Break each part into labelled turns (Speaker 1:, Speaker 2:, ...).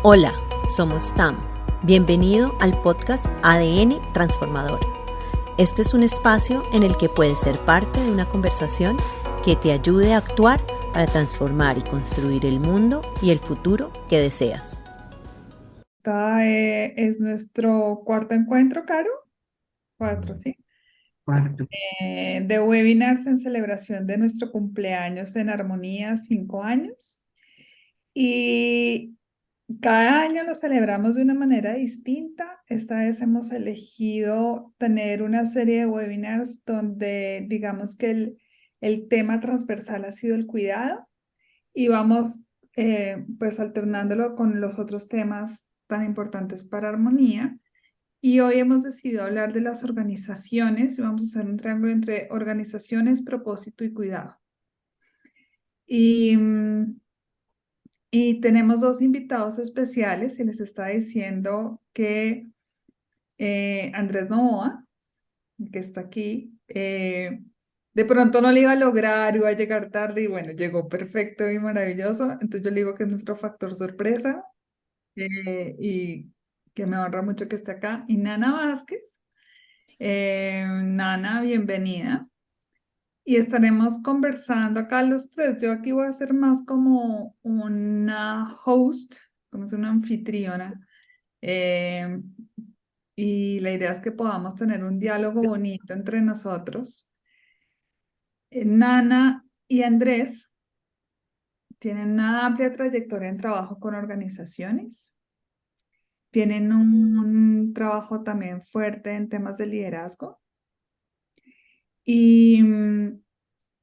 Speaker 1: Hola, somos TAM. Bienvenido al podcast ADN Transformador. Este es un espacio en el que puedes ser parte de una conversación que te ayude a actuar para transformar y construir el mundo y el futuro que deseas.
Speaker 2: Es nuestro cuarto encuentro, Caro. Cuatro, ¿sí?
Speaker 3: Cuarto.
Speaker 2: De webinars en celebración de nuestro cumpleaños en Armonía, 5 años. Y cada año lo celebramos de una manera distinta. Esta vez hemos elegido tener una serie de webinars donde digamos que el tema transversal ha sido el cuidado y vamos pues alternándolo con los otros temas tan importantes para Armonía. Y hoy hemos decidido hablar de las organizaciones y vamos a hacer un triángulo entre organizaciones, propósito y cuidado. Y, y tenemos dos invitados especiales y les está diciendo que Andrés Novoa, que está aquí, de pronto no le iba a lograr, iba a llegar tarde y bueno, llegó perfecto y maravilloso. Entonces yo le digo que es nuestro factor sorpresa y que me honra mucho que esté acá. Y Nana Vázquez. Nana, bienvenida. Y estaremos conversando acá los tres. Yo aquí voy a ser más como una host, como es una anfitriona. Eh, y la idea es que podamos tener un diálogo bonito entre nosotros. Nana y Andrés tienen una amplia trayectoria en trabajo con organizaciones. Tienen un trabajo también fuerte en temas de liderazgo. Y,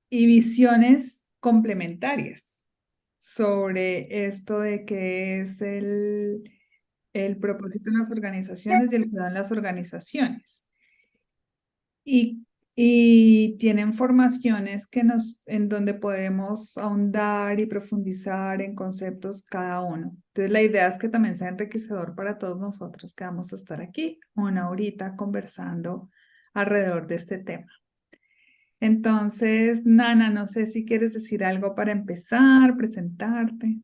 Speaker 2: y visiones complementarias sobre esto de qué es el propósito en las organizaciones y el cuidado en las organizaciones. Y, y tienen formaciones en donde podemos ahondar y profundizar en conceptos cada uno. Entonces la idea es que también sea enriquecedor para todos nosotros que vamos a estar aquí una horita conversando alrededor de este tema. Entonces, Nana, no sé si quieres decir algo para empezar, presentarte.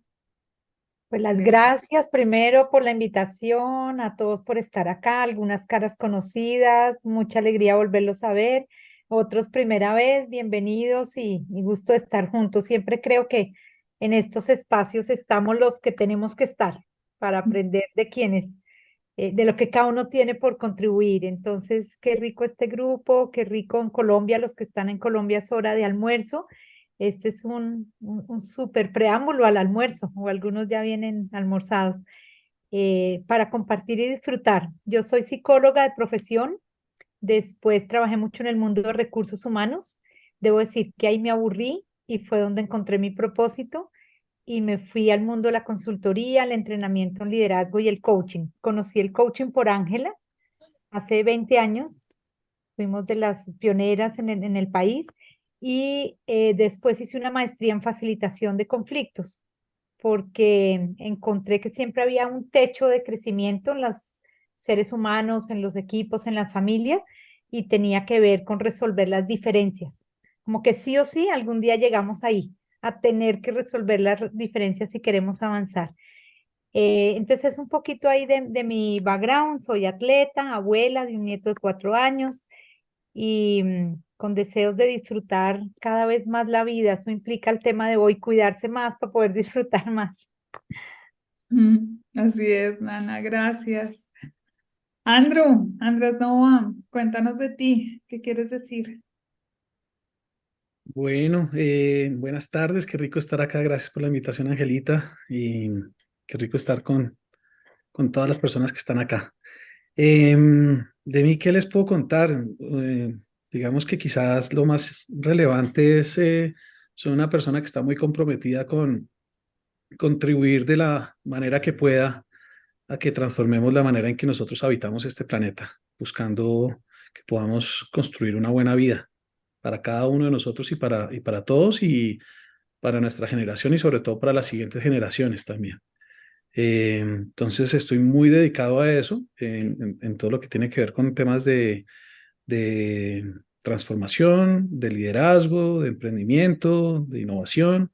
Speaker 3: Pues las gracias primero por la invitación, a todos por estar acá, algunas caras conocidas, mucha alegría volverlos a ver, otros primera vez, bienvenidos y gusto de estar juntos. Siempre creo que en estos espacios estamos los que tenemos que estar para aprender de quienes, de lo que cada uno tiene por contribuir. Entonces, qué rico este grupo, qué rico en Colombia, los que están en Colombia es hora de almuerzo. Este es un súper preámbulo al almuerzo, o algunos ya vienen almorzados, para compartir y disfrutar. Yo soy psicóloga de profesión, después trabajé mucho en el mundo de recursos humanos. Debo decir que ahí me aburrí y fue donde encontré mi propósito y me fui al mundo de la consultoría, el entrenamiento en liderazgo y el coaching. Conocí el coaching por Ángela hace 20 años, fuimos de las pioneras en el país y después hice una maestría en facilitación de conflictos porque encontré que siempre había un techo de crecimiento en los seres humanos, en los equipos, en las familias y tenía que ver con resolver las diferencias. Como que sí o sí, algún día llegamos ahí a tener que resolver las diferencias si queremos avanzar. Entonces, un poquito ahí de mi background, soy atleta, abuela de un nieto de 4 años y con deseos de disfrutar cada vez más la vida. Eso implica el tema de hoy, cuidarse más para poder disfrutar más.
Speaker 2: Así es, Nana, gracias. Andrés Novoa, cuéntanos de ti, ¿qué quieres decir?
Speaker 4: Bueno, buenas tardes, qué rico estar acá, gracias por la invitación, Angelita, y qué rico estar con todas las personas que están acá. De mí, ¿qué les puedo contar? Digamos que quizás lo más relevante es, soy una persona que está muy comprometida con contribuir de la manera que pueda a que transformemos la manera en que nosotros habitamos este planeta, buscando que podamos construir una buena vida para cada uno de nosotros y para todos y para nuestra generación y sobre todo para las siguientes generaciones también. Entonces estoy muy dedicado a eso, en todo lo que tiene que ver con temas de transformación, de liderazgo, de emprendimiento, de innovación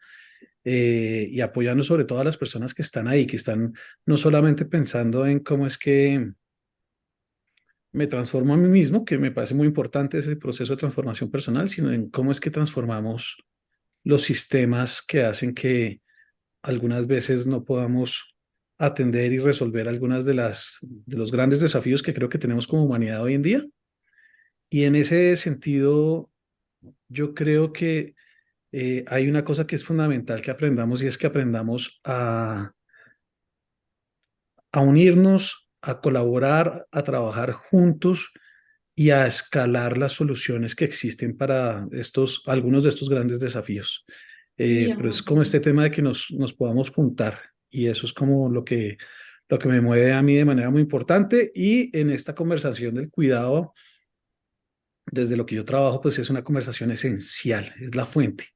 Speaker 4: y apoyando sobre todo a las personas que están ahí, que están no solamente pensando en cómo es que me transformo a mí mismo, que me parece muy importante ese proceso de transformación personal, sino en cómo es que transformamos los sistemas que hacen que algunas veces no podamos atender y resolver algunas de los grandes desafíos que creo que tenemos como humanidad hoy en día. Y en ese sentido, yo creo que hay una cosa que es fundamental que aprendamos y es que aprendamos a unirnos, a colaborar, a trabajar juntos y a escalar las soluciones que existen para algunos de estos grandes desafíos. Pero es como este tema de que nos podamos juntar y eso es como lo que me mueve a mí de manera muy importante y en esta conversación del cuidado, desde lo que yo trabajo, pues es una conversación esencial, es la fuente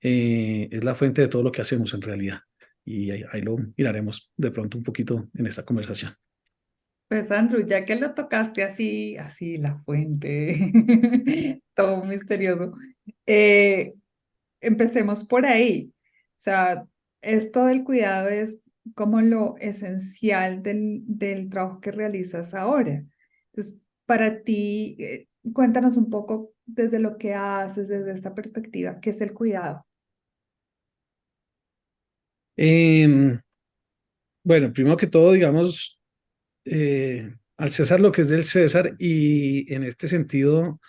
Speaker 4: de todo lo que hacemos en realidad. Y ahí lo miraremos de pronto un poquito en esta conversación.
Speaker 2: Pues Andrew, ya que lo tocaste así la fuente, todo misterioso, eh, empecemos por ahí. O sea, esto del cuidado es como lo esencial del trabajo que realizas ahora. Entonces, para ti, cuéntanos un poco desde lo que haces, desde esta perspectiva, ¿qué es el cuidado?
Speaker 4: Em, bueno, primero que todo, digamos, al César lo que es del César y en este sentido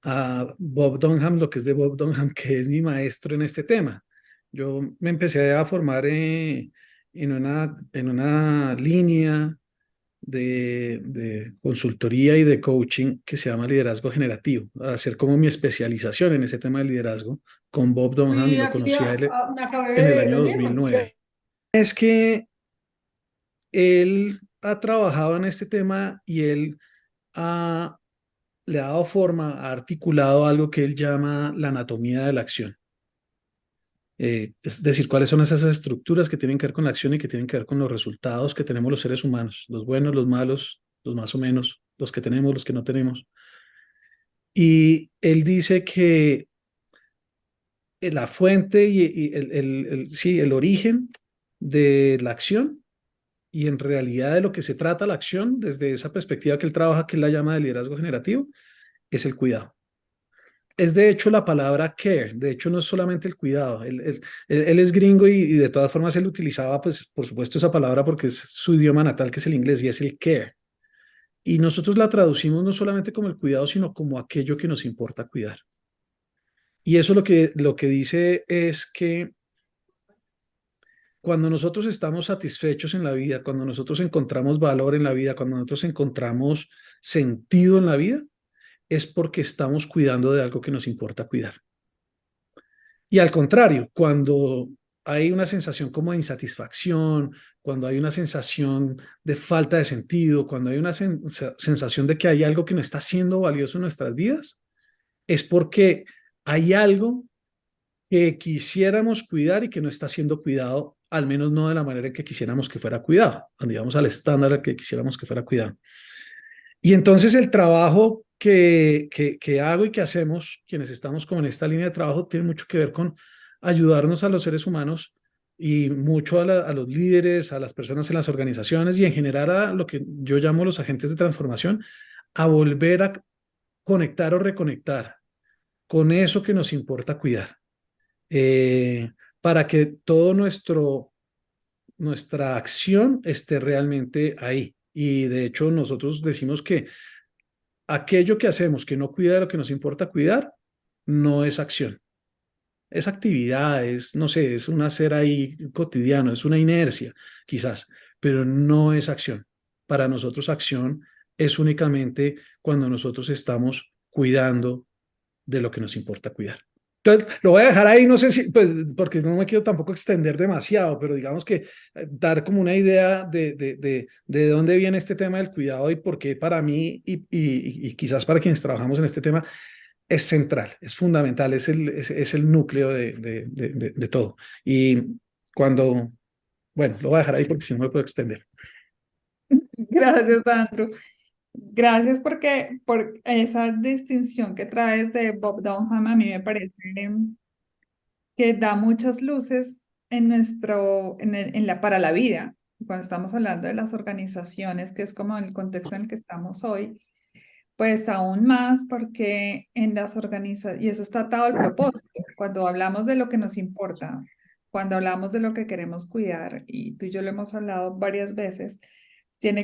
Speaker 4: a Bob Dunham lo que es de Bob Dunham, que es mi maestro en este tema. Yo me empecé a formar en una línea de consultoría y de coaching que se llama liderazgo generativo, a hacer como mi especialización en ese tema de liderazgo con Bob Dunham y
Speaker 5: Y
Speaker 4: lo
Speaker 5: aquí
Speaker 4: conocí a él
Speaker 5: me acabé
Speaker 4: en el
Speaker 5: de
Speaker 4: año
Speaker 5: venir,
Speaker 4: 2009. Es que él ha trabajado en este tema y él ha, le ha dado forma, ha articulado algo que él llama la anatomía de la acción. Es decir, cuáles son esas estructuras que tienen que ver con la acción y que tienen que ver con los resultados que tenemos los seres humanos, los buenos, los malos, los más o menos, los que tenemos, los que no tenemos. Y él dice que la fuente y sí, el origen de la acción y en realidad de lo que se trata la acción desde esa perspectiva que él trabaja, que él la llama de liderazgo generativo, es el cuidado. Es de hecho la palabra care, de hecho no es solamente el cuidado, él es gringo y de todas formas él utilizaba pues por supuesto esa palabra porque es su idioma natal que es el inglés y es el care. Y nosotros la traducimos no solamente como el cuidado, sino como aquello que nos importa cuidar. Y eso lo que dice es que cuando nosotros estamos satisfechos en la vida, cuando nosotros encontramos valor en la vida, cuando nosotros encontramos sentido en la vida, es porque estamos cuidando de algo que nos importa cuidar. Y al contrario, cuando hay una sensación como de insatisfacción, cuando hay una sensación de falta de sentido, cuando hay una sensación de que hay algo que no está siendo valioso en nuestras vidas, es porque hay algo que quisiéramos cuidar y que no está siendo cuidado, al menos no de la manera en que quisiéramos que fuera cuidado, digamos al estándar al que quisiéramos que fuera cuidado. Y entonces el trabajo que hago y que hacemos, quienes estamos como en esta línea de trabajo, tiene mucho que ver con ayudarnos a los seres humanos y mucho a los líderes, a las personas en las organizaciones y en general a lo que yo llamo los agentes de transformación, a volver a conectar o reconectar con eso que nos importa cuidar, para que todo nuestra acción esté realmente ahí. Y de hecho nosotros decimos que aquello que hacemos que no cuida de lo que nos importa cuidar, no es acción. Es actividad, es, no sé, es un hacer ahí cotidiano, es una inercia, quizás, pero no es acción. Para nosotros acción es únicamente cuando nosotros estamos cuidando de lo que nos importa cuidar. Entonces, lo voy a dejar ahí, no sé si, pues, porque no me quiero tampoco extender demasiado, pero digamos que dar como una idea de dónde viene este tema del cuidado y por qué para mí y quizás para quienes trabajamos en este tema es central, es fundamental, es el núcleo de todo. Y cuando, bueno, lo voy a dejar ahí porque si no me puedo extender.
Speaker 2: Gracias, Andrew. Gracias por esa distinción que traes de Bob Dunham, a mí me parece que da muchas luces en para la vida. Cuando estamos hablando de las organizaciones, que es como el contexto en el que estamos hoy, pues aún más porque en las organizaciones, y eso está atado al propósito, cuando hablamos de lo que nos importa, cuando hablamos de lo que queremos cuidar, y tú y yo lo hemos hablado varias veces, también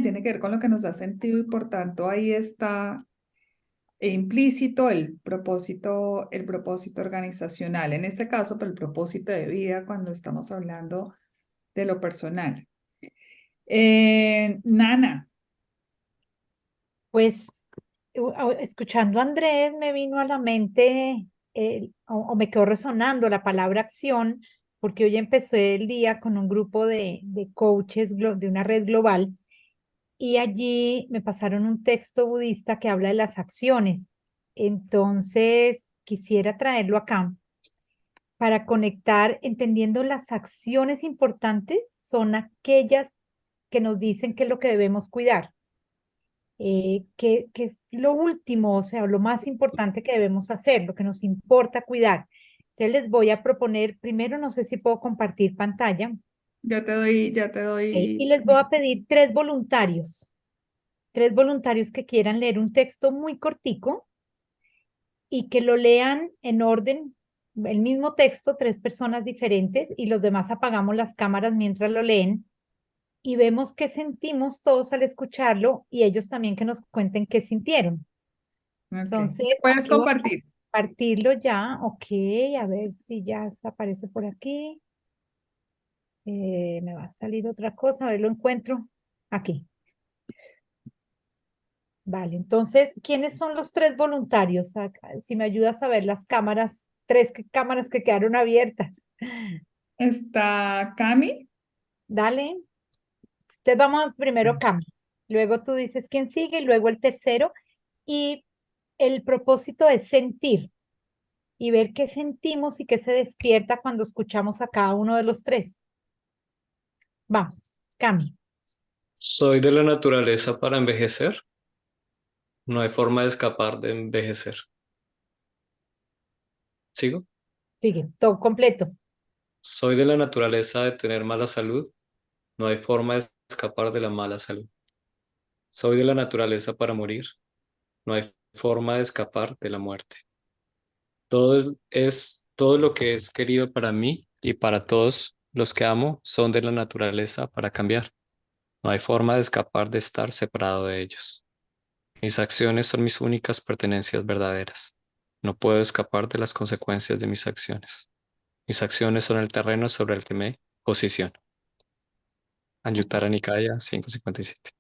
Speaker 2: tiene que ver con lo que nos da sentido y por tanto ahí está implícito el propósito organizacional, en este caso, pero el propósito de vida cuando estamos hablando de lo personal. Nana,
Speaker 3: Pues escuchando a Andrés me vino a la mente o me quedó resonando la palabra acción, porque hoy empecé el día con un grupo de coaches de una red global y allí me pasaron un texto budista que habla de las acciones. Entonces, quisiera traerlo acá para conectar, entendiendo las acciones importantes son aquellas que nos dicen qué es lo que debemos cuidar, qué es lo último, o sea, lo más importante que debemos hacer, lo que nos importa cuidar. Entonces les voy a proponer, primero, no sé si puedo compartir pantalla,
Speaker 2: ya te
Speaker 3: y
Speaker 2: doy
Speaker 3: les voy a
Speaker 2: permiso.
Speaker 3: pedir tres voluntarios que quieran leer un texto muy cortico y que lo lean en orden, el mismo texto, tres personas diferentes, y los demás apagamos las cámaras mientras lo leen y vemos qué sentimos todos al escucharlo y ellos también que nos cuenten qué sintieron.
Speaker 2: Ok.
Speaker 3: Entonces,
Speaker 2: Puedes
Speaker 3: aquí voy a
Speaker 2: compartir.
Speaker 3: compartirlo ya. Ok, a ver si ya aparece por aquí. Me va a salir otra cosa, a ver, lo encuentro aquí. Vale, entonces, ¿quiénes son los tres voluntarios? Si me ayudas a ver las cámaras, cámaras que quedaron abiertas.
Speaker 2: Está Cami.
Speaker 3: Dale. Entonces vamos primero Cami. Luego tú dices quién sigue y luego el tercero. Y el propósito es sentir y ver qué sentimos y qué se despierta cuando escuchamos a cada uno de los tres. Vamos, Cami,
Speaker 5: Soy de la naturaleza para envejecer. No hay forma de escapar de envejecer. ¿Sigo?
Speaker 3: sigue, todo completo.
Speaker 5: Soy de la naturaleza de tener mala salud. No hay forma de escapar de la mala salud. Soy de la naturaleza para morir. No hay forma de escapar de la muerte. Todo lo que es querido para mí y para todos los que amo son de la naturaleza para cambiar. No hay forma de escapar de estar separado de ellos. Mis acciones son mis únicas pertenencias verdaderas. No puedo escapar de las consecuencias de mis acciones. Mis acciones son el terreno sobre el que me posiciono. Anyuttara Nikaya 557.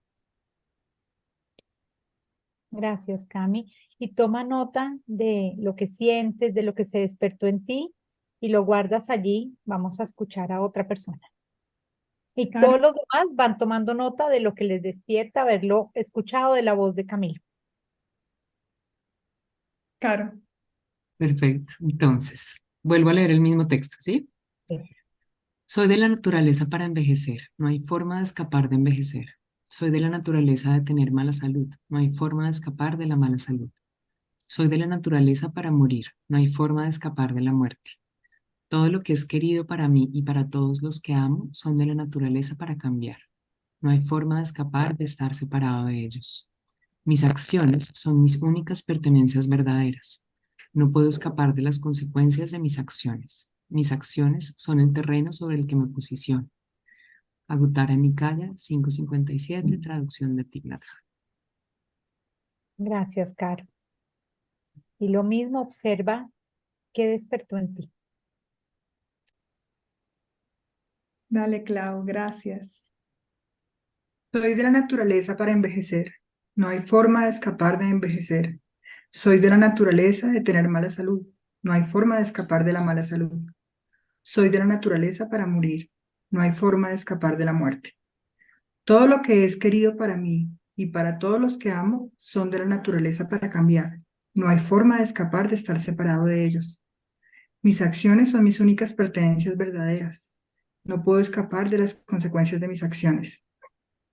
Speaker 3: Gracias, Cami. Y toma nota de lo que sientes, de lo que se despertó en ti y lo guardas allí. Vamos a escuchar a otra persona. Y
Speaker 2: Caro.
Speaker 3: todos los demás van tomando nota de lo que les despierta haberlo escuchado de la voz de Camilo.
Speaker 2: Caro.
Speaker 6: Perfecto. Entonces, vuelvo a leer el mismo texto, ¿sí?
Speaker 3: Sí.
Speaker 6: Soy de la naturaleza para envejecer. No hay forma de escapar de envejecer. Soy de la naturaleza de tener mala salud. No hay forma de escapar de la mala salud. Soy de la naturaleza para morir. No hay forma de escapar de la muerte. Todo lo que es querido para mí y para todos los que amo son de la naturaleza para cambiar. No hay forma de escapar de estar separado de ellos. Mis acciones son mis únicas pertenencias verdaderas. No puedo escapar de las consecuencias de mis acciones. Mis acciones son el terreno sobre el que me posiciono. Agutara Nikaya 557, traducción de Thich Nhat Hanh.
Speaker 3: Gracias, Caro. Y lo mismo observa qué despertó en ti.
Speaker 2: Dale, Clau, gracias.
Speaker 7: Soy de la naturaleza para envejecer. No hay forma de escapar de envejecer. Soy de la naturaleza de tener mala salud. No hay forma de escapar de la mala salud. Soy de la naturaleza para morir. No hay forma de escapar de la muerte. Todo lo que es querido para mí y para todos los que amo son de la naturaleza para cambiar. No hay forma de escapar de estar separado de ellos. Mis acciones son mis únicas pertenencias verdaderas. No puedo escapar de las consecuencias de mis acciones.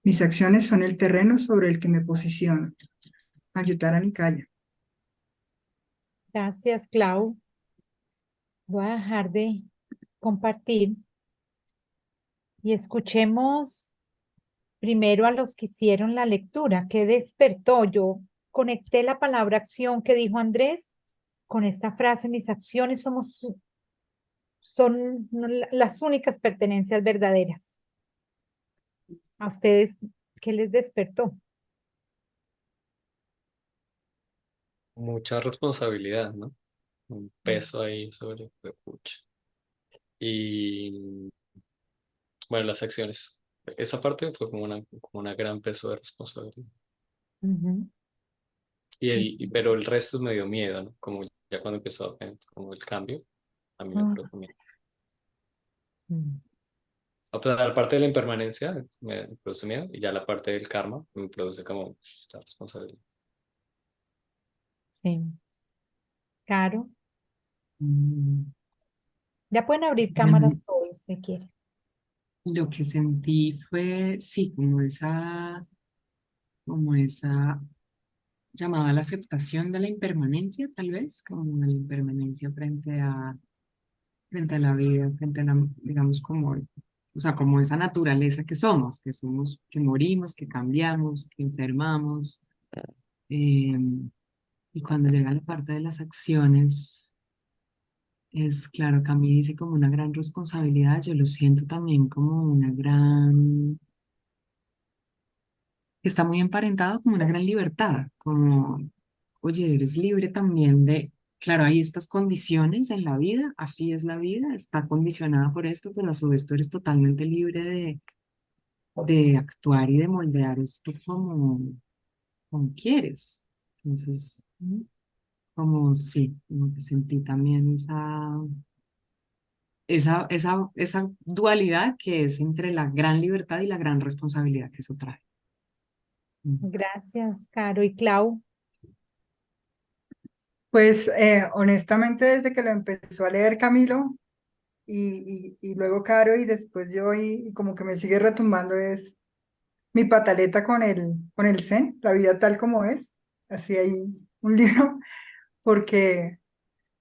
Speaker 7: Mis acciones son el terreno sobre el que me posiciono. Ayutthara Nikaya.
Speaker 3: Gracias, Clau. Voy a dejar de compartir y escuchemos primero a los que hicieron la lectura. ¿Qué despertó? Yo conecté la palabra acción que dijo Andrés con esta frase: mis acciones son las únicas pertenencias verdaderas. ¿A ustedes qué les despertó?
Speaker 5: Mucha responsabilidad, ¿no? Un peso ahí sobre el pucha. Y bueno, las acciones. Esa parte fue como una gran peso de responsabilidad.
Speaker 3: Ujú.
Speaker 5: Pero el resto me dio miedo, ¿no? Como ya cuando empezó como el cambio, a mí me
Speaker 3: Ah,
Speaker 5: produjo miedo.
Speaker 3: mm,
Speaker 5: O sea, la parte de la impermanencia me produce miedo y ya la parte del karma me produce como la responsabilidad.
Speaker 3: sí, Caro.
Speaker 6: Mm,
Speaker 3: Ya pueden abrir
Speaker 6: bueno,
Speaker 3: cámaras todos si quieren.
Speaker 6: lo que sentí fue, sí, como esa llamada a la aceptación de la impermanencia, tal vez, como de la impermanencia frente a la vida, frente a la, digamos, o sea, como esa naturaleza que somos, que morimos, que cambiamos, que enfermamos. eh, y cuando llega la parte de las acciones, es claro que a mí dice como una gran responsabilidad, yo lo siento también como una gran, está muy emparentado como una gran libertad, como, oye, eres libre también de, claro, hay estas condiciones en la vida, así es la vida, está condicionada por esto, pero a su vez tú eres totalmente libre de actuar y de moldear esto como quieres. Entonces, como sí, como que sentí también esa dualidad que es entre la gran libertad y la gran responsabilidad que eso trae. Mm.
Speaker 3: Gracias, Caro y Clau.
Speaker 7: Pues honestamente desde que lo empezó a leer Camilo y luego Caro y después yo y como que me sigue retumbando es mi pataleta con el Zen, la vida tal como es. Así hay un libro porque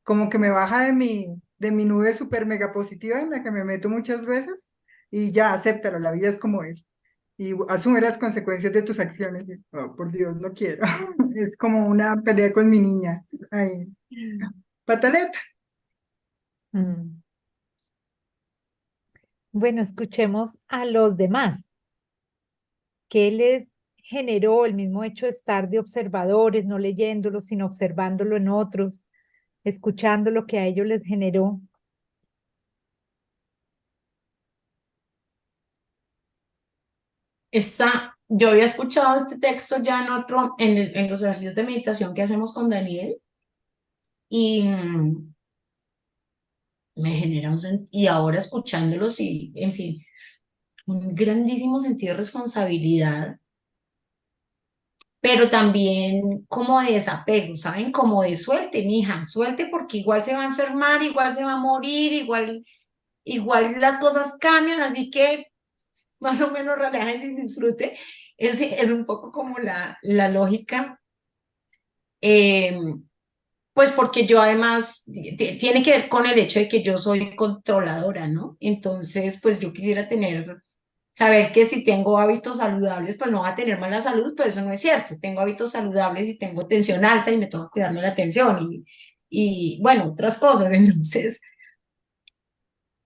Speaker 7: como que me baja de mi nube súper mega positiva en la que me meto muchas veces y ya, acéptalo, la vida es como es. Y asume las consecuencias de tus acciones. Y, oh, por Dios, no quiero. Es como una pelea con mi niña. Ay, pataleta.
Speaker 3: Mm. Bueno, escuchemos a los demás. ¿Qué les generó el mismo hecho de estar de observadores, no leyéndolo, sino observándolo en otros, escuchando lo que a ellos les generó?
Speaker 8: Yo había escuchado este texto ya en los ejercicios de meditación que hacemos con Daniel y me genera y ahora escuchándolos y, en fin, un grandísimo sentido de responsabilidad, pero también como de desapego, ¿saben? Como de suelte, mija, suelte porque igual se va a enfermar, igual se va a morir, igual las cosas cambian, así que más o menos relájense y disfrute. Es un poco como la lógica. Eh, Pues porque yo además, tiene que ver con el hecho de que yo soy controladora, ¿no? Entonces, pues yo quisiera saber que si tengo hábitos saludables, pues no va a tener mala salud, pues eso no es cierto. Tengo hábitos saludables y tengo tensión alta y me tengo que cuidarme la tensión y bueno, otras cosas. Entonces,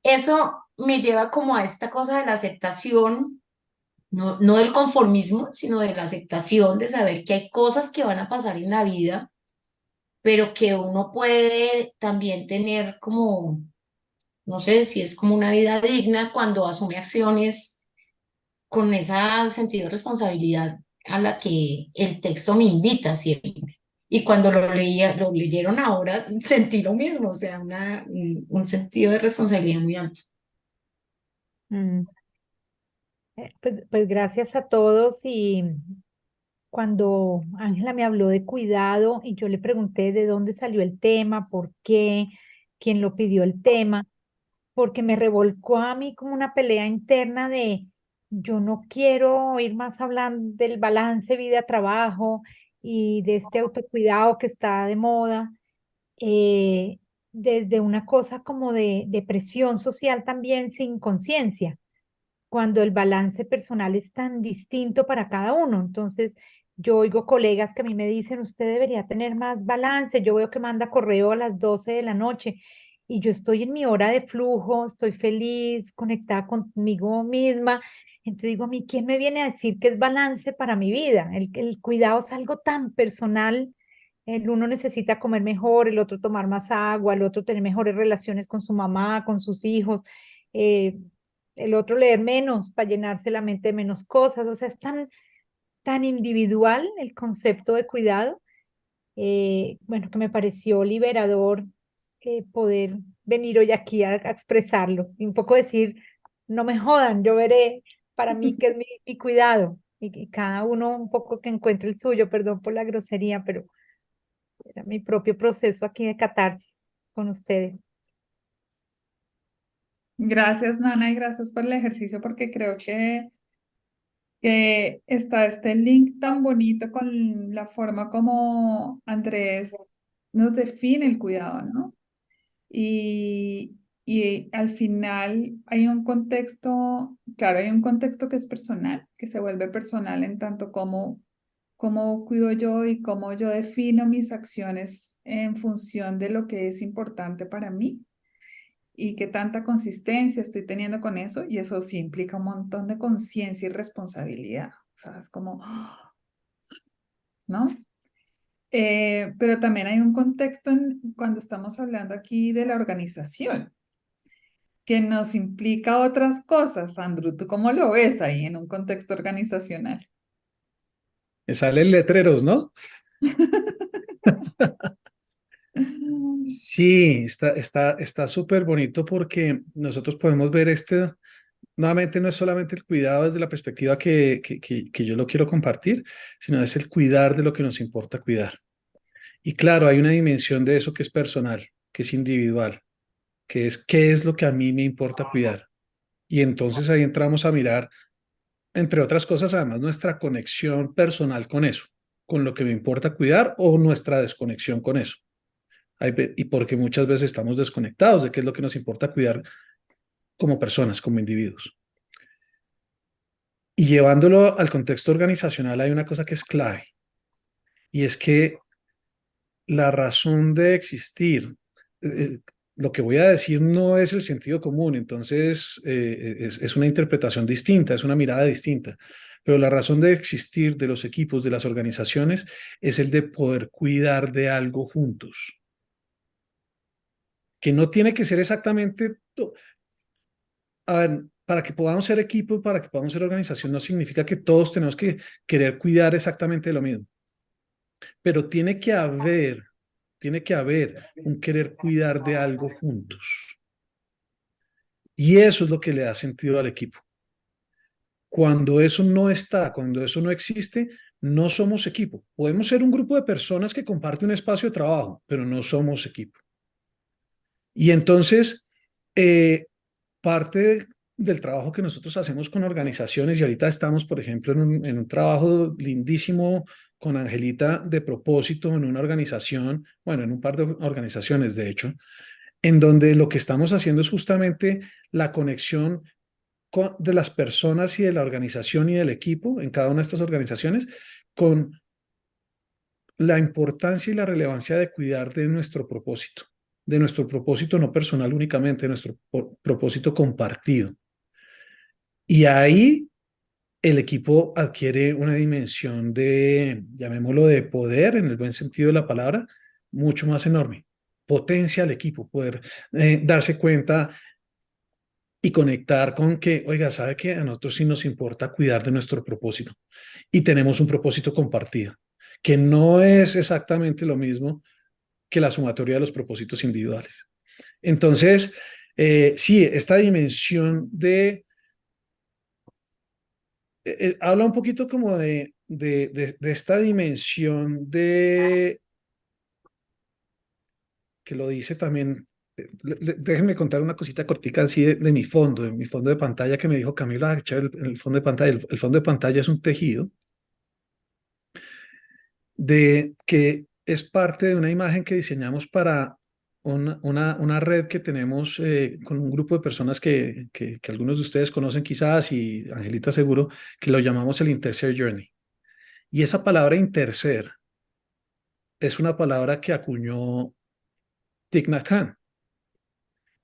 Speaker 8: eso me lleva como a esta cosa de la aceptación, no del conformismo, sino de la aceptación, de saber que hay cosas que van a pasar en la vida pero que uno puede también tener como, no sé si es como una vida digna cuando asume acciones con ese sentido de responsabilidad a la que el texto me invita siempre. Y cuando lo leyeron ahora, sentí lo mismo, o sea, un sentido de responsabilidad muy alto.
Speaker 3: Mm. Pues gracias a todos y cuando Ángela me habló de cuidado y yo le pregunté de dónde salió el tema, por qué, quién lo pidió el tema, porque me revolcó a mí como una pelea interna de yo no quiero oír más hablando del balance vida-trabajo y de este autocuidado que está de moda. Eh, desde una cosa como de presión social también sin conciencia, cuando el balance personal es tan distinto para cada uno. Entonces, yo oigo colegas que a mí me dicen, usted debería tener más balance. Yo veo que manda correo a las 12 de la noche y yo estoy en mi hora de flujo, estoy feliz, conectada conmigo misma. Entonces digo, a mí, ¿quién me viene a decir que es balance para mi vida? El cuidado es algo tan personal. El uno necesita comer mejor, el otro tomar más agua, el otro tener mejores relaciones con su mamá, con sus hijos. eh, el otro leer menos para llenarse la mente de menos cosas. O sea, es tan individual el concepto de cuidado, bueno, que me pareció liberador poder venir hoy aquí a expresarlo y un poco decir, no me jodan, yo veré para mí qué es mi cuidado y cada uno un poco que encuentre el suyo, perdón por la grosería, pero era mi propio proceso aquí de catarsis con ustedes.
Speaker 2: Gracias, Nana, y gracias por el ejercicio, porque creo que está este link tan bonito con la forma como Andrés nos define el cuidado, ¿no? Y al final hay un contexto, claro, hay un contexto que es personal, que se vuelve personal en tanto como cómo cuido yo y cómo yo defino mis acciones en función de lo que es importante para mí y qué tanta consistencia estoy teniendo con eso. Y eso sí implica un montón de conciencia y responsabilidad. O sea, es como, ¿no? Pero también hay un contexto cuando estamos hablando aquí de la organización, que nos implica otras cosas. Andrew, ¿tú cómo lo ves ahí en un contexto organizacional?
Speaker 4: Me salen letreros, ¿no? Sí, está súper bonito porque nosotros podemos ver nuevamente no es solamente el cuidado desde la perspectiva que yo lo quiero compartir, sino es el cuidar de lo que nos importa cuidar. Y claro, hay una dimensión de eso que es personal, que es individual, que es qué es lo que a mí me importa cuidar. Y entonces ahí entramos a mirar, entre otras cosas, además, nuestra conexión personal con eso, con lo que me importa cuidar o nuestra desconexión con eso. Y porque muchas veces estamos desconectados de qué es lo que nos importa cuidar como personas, como individuos. Y llevándolo al contexto organizacional hay una cosa que es clave, y es que la razón de existir, eh, lo que voy a decir no es el sentido común, entonces es una interpretación distinta, es una mirada distinta, pero la razón de existir de los equipos, de las organizaciones, es el de poder cuidar de algo juntos, que no tiene que ser exactamente. A ver, para que podamos ser equipo, para que podamos ser organización, no significa que todos tenemos que querer cuidar exactamente de lo mismo, pero tiene que haber un querer cuidar de algo juntos. Y eso es lo que le da sentido al equipo. Cuando eso no está, cuando eso no existe, no somos equipo. Podemos ser un grupo de personas que comparten un espacio de trabajo, pero no somos equipo. Y entonces, parte del trabajo que nosotros hacemos con organizaciones, y ahorita estamos, por ejemplo, en un trabajo lindísimo con Angelita de propósito en una organización, bueno, en un par de organizaciones, de hecho, en donde lo que estamos haciendo es justamente la conexión de las personas y de la organización y del equipo en cada una de estas organizaciones con la importancia y la relevancia de cuidar de nuestro propósito no personal únicamente, de nuestro propósito compartido. Y ahí el equipo adquiere una dimensión de, llamémoslo, de poder en el buen sentido de la palabra, mucho más enorme. Potencia al equipo, poder darse cuenta y conectar con que, oiga, ¿sabe qué? A nosotros sí nos importa cuidar de nuestro propósito y tenemos un propósito compartido, que no es exactamente lo mismo que la sumatoria de los propósitos individuales. Entonces, sí, esta dimensión de habla un poquito como de esta dimensión de, que lo dice también, déjenme contar una cosita cortica así de mi fondo de pantalla que me dijo Camila, chévere, el fondo de pantalla, el fondo de pantalla es un tejido de que es parte de una imagen que diseñamos para una red que tenemos con un grupo de personas que algunos de ustedes conocen quizás y Angelita seguro, que lo llamamos el Interser Journey. Y esa palabra interser es una palabra que acuñó Thich Nhat Hanh,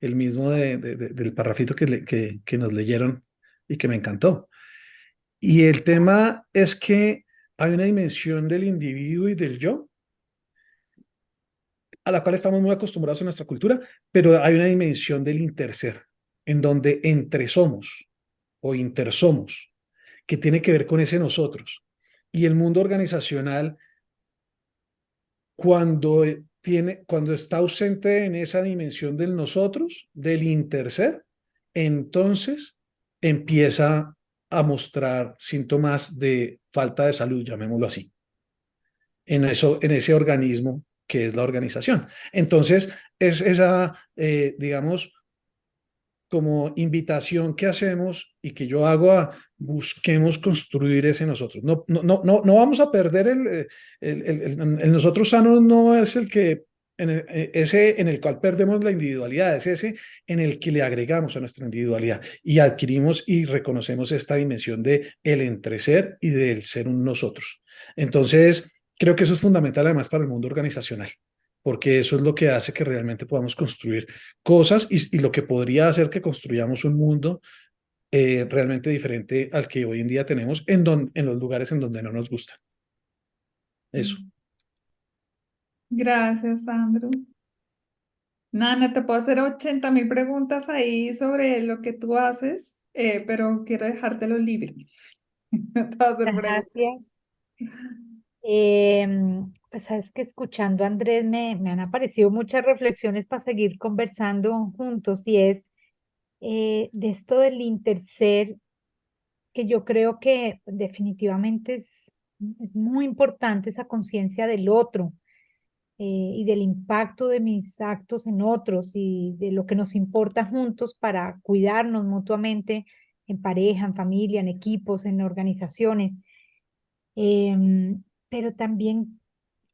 Speaker 4: el mismo del parrafito que nos leyeron y que me encantó. Y el tema es que hay una dimensión del individuo y del yo a la cual estamos muy acostumbrados en nuestra cultura, pero hay una dimensión del interser, en donde entre somos o intersomos, que tiene que ver con ese nosotros. Y el mundo organizacional, cuando cuando está ausente en esa dimensión del nosotros, del interser, entonces empieza a mostrar síntomas de falta de salud, llamémoslo así, en ese organismo que es la organización. Entonces, es esa, digamos, como invitación que hacemos y que yo hago a busquemos construir ese nosotros. No vamos a perder el nosotros sano, no es el que ese en el cual perdemos la individualidad, es ese en el que le agregamos a nuestra individualidad y adquirimos y reconocemos esta dimensión de el entreser y del ser un nosotros. Entonces, creo que eso es fundamental además para el mundo organizacional, porque eso es lo que hace que realmente podamos construir cosas y lo que podría hacer que construyamos un mundo realmente diferente al que hoy en día tenemos en los lugares en donde no nos gusta. Eso.
Speaker 2: Gracias, Sandro. Nana, te puedo hacer 80.000 preguntas ahí sobre lo que tú haces, pero quiero dejártelo libre. Te voy a hacer preguntas.
Speaker 3: Gracias. Pues sabes que escuchando a Andrés me han aparecido muchas reflexiones para seguir conversando juntos y es de esto del interser, que yo creo que definitivamente es muy importante esa conciencia del otro y del impacto de mis actos en otros y de lo que nos importa juntos para cuidarnos mutuamente en pareja, en familia, en equipos, en organizaciones. Pero también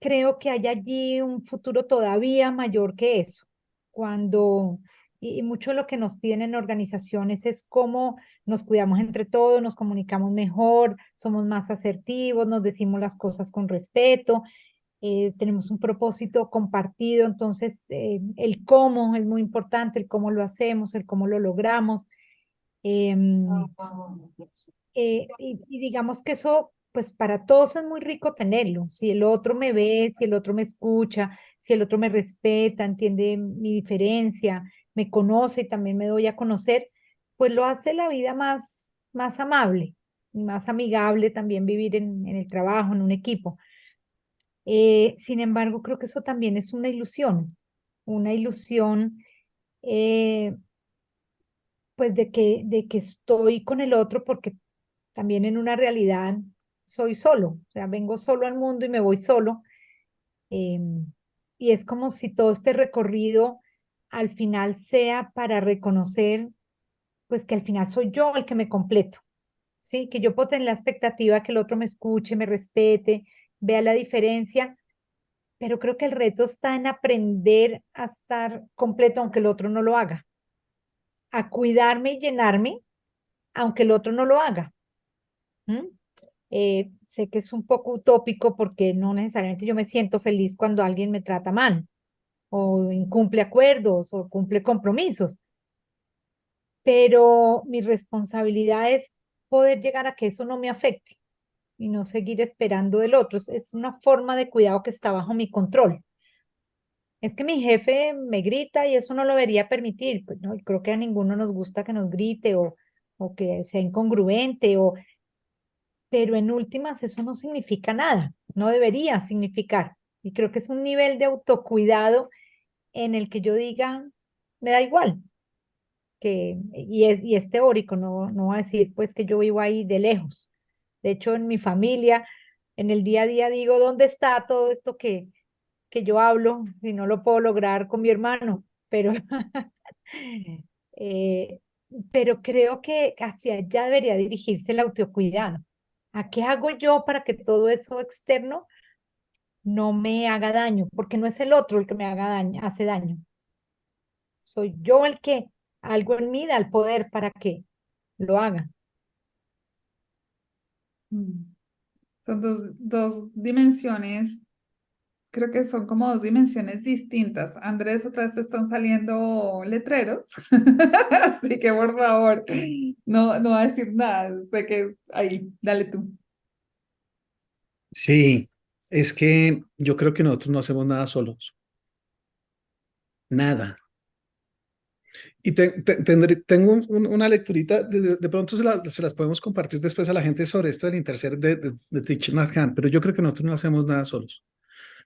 Speaker 3: creo que hay allí un futuro todavía mayor que eso. Cuando, y mucho de lo que nos piden en organizaciones es cómo nos cuidamos entre todos, nos comunicamos mejor, somos más asertivos, nos decimos las cosas con respeto, tenemos un propósito compartido, entonces el cómo es muy importante, el cómo lo hacemos, el cómo lo logramos. em, y digamos que eso, pues para todos es muy rico tenerlo. Si el otro me ve, si el otro me escucha, si el otro me respeta, entiende mi diferencia, me conoce y también me doy a conocer, pues lo hace la vida más amable y más amigable también vivir en el trabajo, en un equipo. Sin embargo, creo que eso también es una ilusión, eh, pues de que estoy con el otro porque también en una realidad soy solo, o sea, vengo solo al mundo y me voy solo. Y es como si todo este recorrido al final sea para reconocer, pues que al final soy yo el que me completo, ¿sí? Que yo puedo tener la expectativa que el otro me escuche, me respete, vea la diferencia, pero creo que el reto está en aprender a estar completo aunque el otro no lo haga, a cuidarme y llenarme aunque el otro no lo haga. Sé que es un poco utópico porque no necesariamente yo me siento feliz cuando alguien me trata mal o incumple acuerdos o cumple compromisos, pero mi responsabilidad es poder llegar a que eso no me afecte y no seguir esperando del otro. Es una forma de cuidado que está bajo mi control. Es que mi jefe me grita y eso no lo debería permitir. Pues no, y creo que a ninguno nos gusta que nos grite o que sea incongruente pero en últimas eso no significa nada, no debería significar. Y creo que es un nivel de autocuidado en el que yo diga, me da igual, y es teórico, no voy a decir pues que yo vivo ahí de lejos. De hecho, en mi familia, en el día a día digo, ¿dónde está todo esto que yo hablo si no lo puedo lograr con mi hermano? Pero, eh, pero creo que hacia allá debería dirigirse el autocuidado. ¿A qué hago yo para que todo eso externo no me haga daño? Porque no es el otro el que me haga daño, hace daño, Soy yo el que algo en mí da el poder para que lo haga.
Speaker 2: Mm. Son dos dimensiones, creo que son como dos dimensiones distintas. Andrés, otra vez te están saliendo letreros, así que por favor, no va a decir nada. Sé que ahí, dale tú.
Speaker 4: Sí, es que yo creo que nosotros no hacemos nada solos, nada. Y tengo una lecturita, de pronto se las podemos compartir después a la gente sobre esto del interser de Thich Nhat Hanh, pero yo creo que nosotros no hacemos nada solos.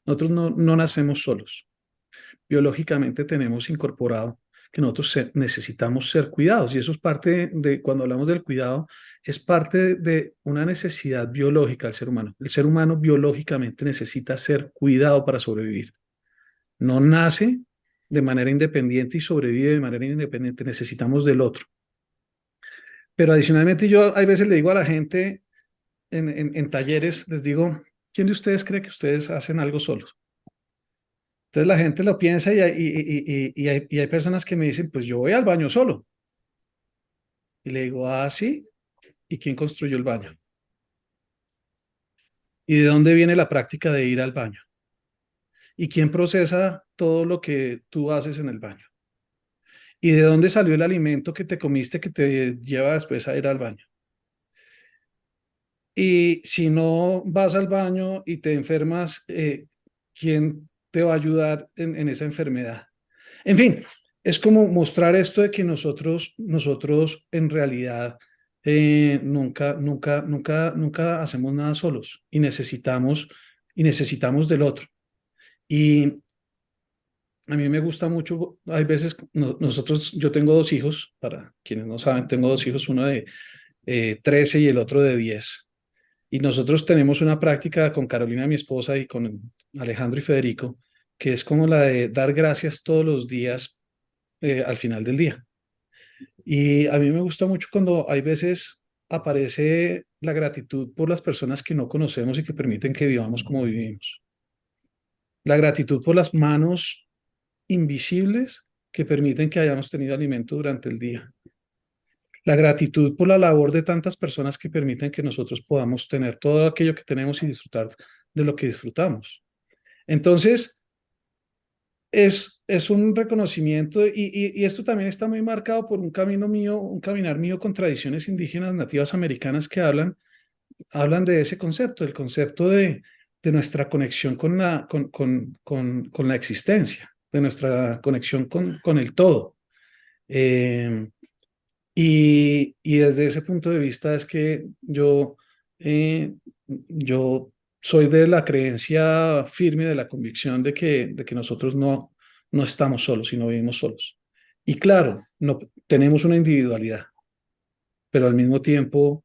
Speaker 4: Nosotros no nacemos solos. Biológicamente tenemos incorporado que nosotros necesitamos ser cuidados y eso es parte de, cuando hablamos del cuidado, es parte de una necesidad biológica del ser humano. El ser humano biológicamente necesita ser cuidado para sobrevivir. No nace de manera independiente y sobrevive de manera independiente. Necesitamos del otro. Pero adicionalmente yo hay veces le digo a la gente en talleres, les digo, ¿quién de ustedes cree que ustedes hacen algo solos? Entonces la gente lo piensa y hay personas que me dicen, pues yo voy al baño solo. Y le digo, ah, sí. ¿Y quién construyó el baño? ¿Y de dónde viene la práctica de ir al baño? ¿Y quién procesa todo lo que tú haces en el baño? ¿Y de dónde salió el alimento que te comiste que te lleva después a ir al baño? Y si no vas al baño y te enfermas, ¿quién te va a ayudar en esa enfermedad? En fin, es como mostrar esto de que nosotros en realidad nunca hacemos nada solos y necesitamos del otro. Y a mí me gusta mucho, hay veces, yo tengo dos hijos, para quienes no saben, tengo dos hijos, uno de 13 y el otro de 10. Y nosotros tenemos una práctica con Carolina, mi esposa, y con Alejandro y Federico, que es como la de dar gracias todos los días al final del día. Y a mí me gusta mucho cuando hay veces aparece la gratitud por las personas que no conocemos y que permiten que vivamos como vivimos. La gratitud por las manos invisibles que permiten que hayamos tenido alimento durante el día. La gratitud por la labor de tantas personas que permiten que nosotros podamos tener todo aquello que tenemos y disfrutar de lo que disfrutamos. Entonces, es un reconocimiento y esto también está muy marcado por un camino mío, un caminar mío con tradiciones indígenas nativas americanas que hablan de ese concepto, el concepto de nuestra conexión con la existencia, de nuestra conexión con el todo. Eh, y desde ese punto de vista es que yo soy de la creencia firme, de la convicción de que nosotros no estamos solos y no vivimos solos. Y claro, no, tenemos una individualidad, pero al mismo tiempo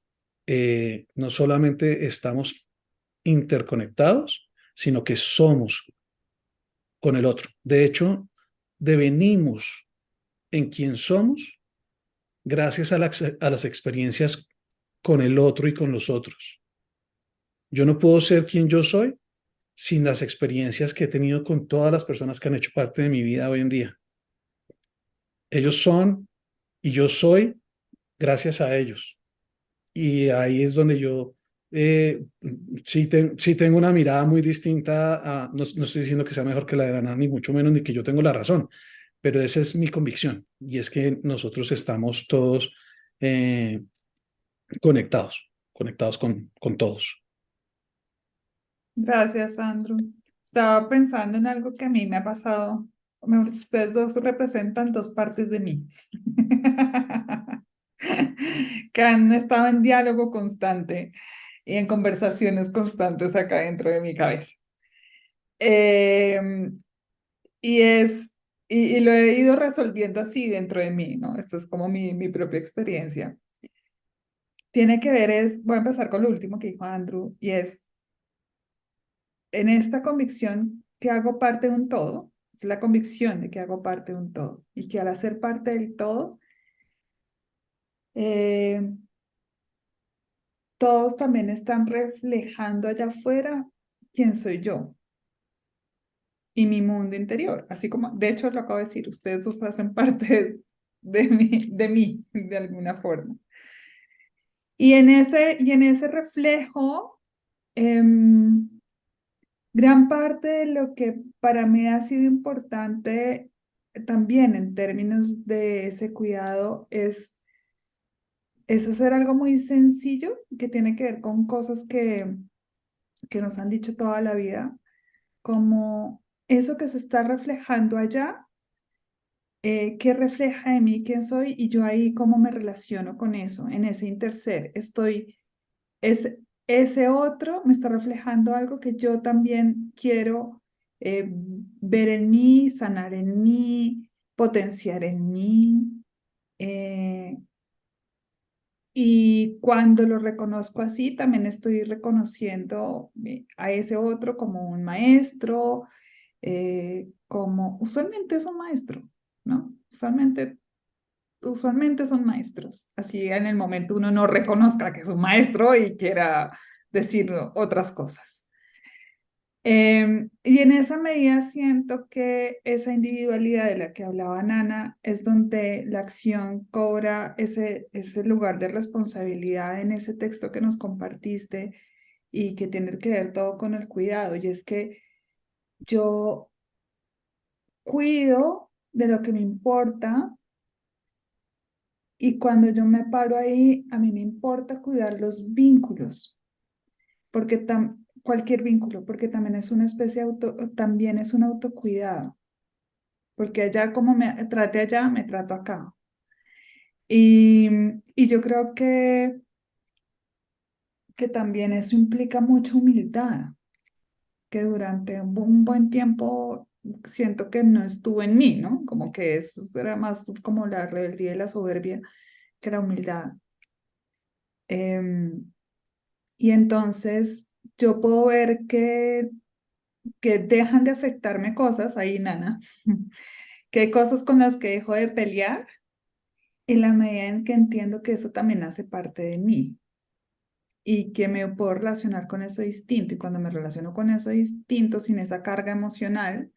Speaker 4: no solamente estamos interconectados, sino que somos con el otro. De hecho, devenimos en quien somos gracias a las experiencias con el otro y con los otros. Yo no puedo ser quien yo soy sin las experiencias que he tenido con todas las personas que han hecho parte de mi vida hoy en día. Ellos son y yo soy gracias a ellos. Y ahí es donde yo sí tengo una mirada muy distinta. No estoy diciendo que sea mejor que la de Ana, ni mucho menos, ni que yo tengo la razón, pero esa es mi convicción. Y es que nosotros estamos todos eh, conectados con todos.
Speaker 2: Gracias, Andrew. Estaba pensando en algo que a mí me ha pasado. Mejor, ustedes dos representan dos partes de mí que han estado en diálogo constante y en conversaciones constantes acá dentro de mi cabeza. Em, y es, y lo he ido resolviendo así dentro de mí, ¿no? Esto es como mi propia experiencia. Tiene que ver, voy a empezar con lo último que dijo Andrew, y es en esta convicción que hago parte de un todo, es la convicción de que hago parte de un todo y que al hacer parte del todo, eh, todos también están reflejando allá afuera quién soy yo. y mi mundo interior. Así como, de hecho, lo acabo de decir, ustedes dos hacen parte de mí, de alguna forma. Y en ese reflejo, gran parte de lo que para mí ha sido importante también en términos de ese cuidado es hacer algo muy sencillo que tiene que ver con cosas que nos han dicho toda la vida, como eso que se está reflejando allá, qué refleja de mí, quién soy, y yo ahí cómo me relaciono con eso, en ese interser. Es, ese otro me está reflejando algo que yo también quiero ver en mí, sanar en mí, potenciar en mí. eh, y cuando lo reconozco así, también estoy reconociendo a ese otro como un maestro, como usualmente es un maestro, ¿no? Usualmente son maestros. Así en el momento uno no reconozca que es un maestro y quiera decir otras cosas. Y en esa medida siento que esa individualidad de la que hablaba Nana es donde la acción cobra ese lugar de responsabilidad en ese texto que nos compartiste y que tiene que ver todo con el cuidado. Y es que yo cuido de lo que me importa y cuando yo me paro ahí, a mí me importa cuidar los vínculos, porque cualquier vínculo, porque también es una especie de también es un autocuidado, porque allá como me trate allá, me trato acá. Y, y yo creo que también eso implica mucha humildad, que durante un buen tiempo siento que no estuvo en mí, ¿no? Como que eso era más como la rebeldía y la soberbia que la humildad. Em, y entonces yo puedo ver que dejan de afectarme cosas, ahí Nana, que hay cosas con las que dejo de pelear en la medida en que entiendo que eso también hace parte de mí y que me puedo relacionar con eso distinto. Y cuando me relaciono con eso distinto, sin esa carga emocional,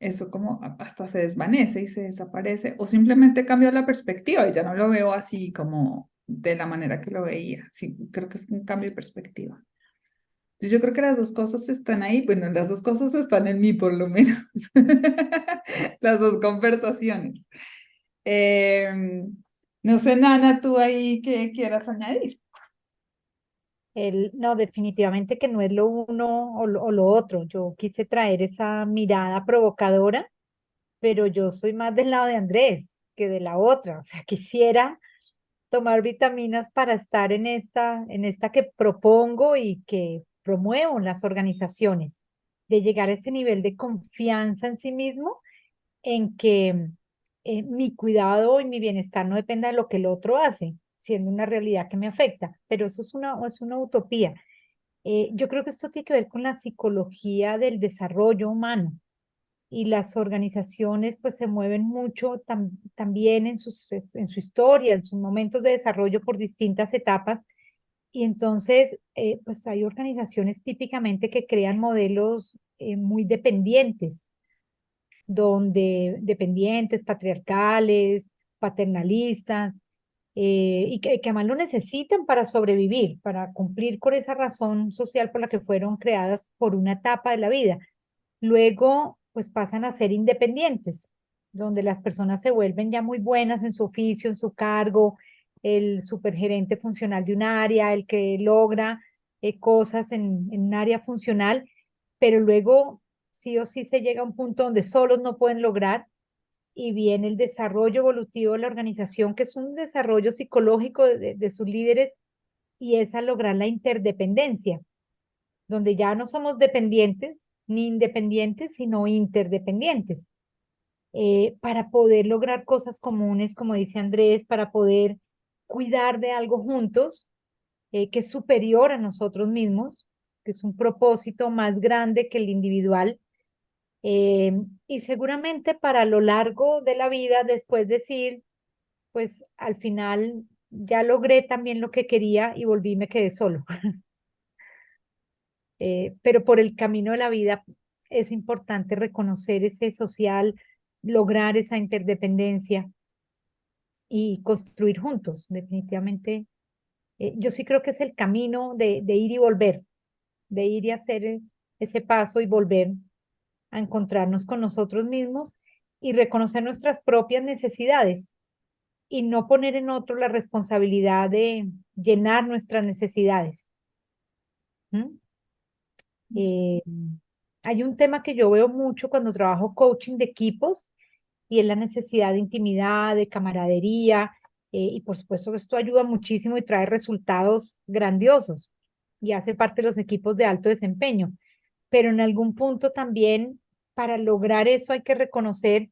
Speaker 2: eso como hasta se desvanece y se desaparece o simplemente cambio la perspectiva y ya no lo veo así como de la manera que lo veía. Sí, creo que es un cambio de perspectiva. Yo creo que las dos cosas están ahí, bueno, las dos cosas están en mí por lo menos, las dos conversaciones. No sé, Nana, tú ahí qué quieras añadir.
Speaker 3: No, definitivamente que no es lo uno o lo otro. Yo quise traer esa mirada provocadora, pero yo soy más del lado de Andrés que de la otra. O sea, quisiera tomar vitaminas para estar en esta que propongo y que promuevo en las organizaciones, de llegar a ese nivel de confianza en sí mismo, en que mi cuidado y mi bienestar no dependa de lo que el otro hace, siendo una realidad que me afecta, pero eso es una utopía. Yo creo que esto tiene que ver con la psicología del desarrollo humano y las organizaciones pues se mueven mucho también en su historia, en sus momentos de desarrollo por distintas etapas. Y entonces, pues hay organizaciones típicamente que crean modelos muy dependientes, donde dependientes, patriarcales, paternalistas, y que además lo necesitan para sobrevivir, para cumplir con esa razón social por la que fueron creadas por una etapa de la vida. Luego, pues pasan a ser independientes, donde las personas se vuelven ya muy buenas en su oficio, en su cargo, el supergerente funcional de un área, el que logra cosas en un área funcional, pero luego sí o sí se llega a un punto donde solos no pueden lograr y viene el desarrollo evolutivo de la organización, que es un desarrollo psicológico de sus líderes y es a lograr la interdependencia, donde ya no somos dependientes ni independientes, sino interdependientes, para poder lograr cosas comunes, como dice Andrés, para poder cuidar de algo juntos, que es superior a nosotros mismos, que es un propósito más grande que el individual. Y seguramente para lo largo de la vida, después decir, pues al final ya logré también lo que quería y volví y me quedé solo. Pero por el camino de la vida es importante reconocer ese social, lograr esa interdependencia y construir juntos, definitivamente. Yo sí creo que es el camino de ir y volver, de ir y hacer ese paso y volver a encontrarnos con nosotros mismos y reconocer nuestras propias necesidades y no poner en otro la responsabilidad de llenar nuestras necesidades. ¿Mm? Eh, Hay un tema que yo veo mucho cuando trabajo coaching de equipos y es la necesidad de intimidad, de camaradería, y por supuesto que esto ayuda muchísimo y trae resultados grandiosos y hace parte de los equipos de alto desempeño. Pero en algún punto también para lograr eso hay que reconocer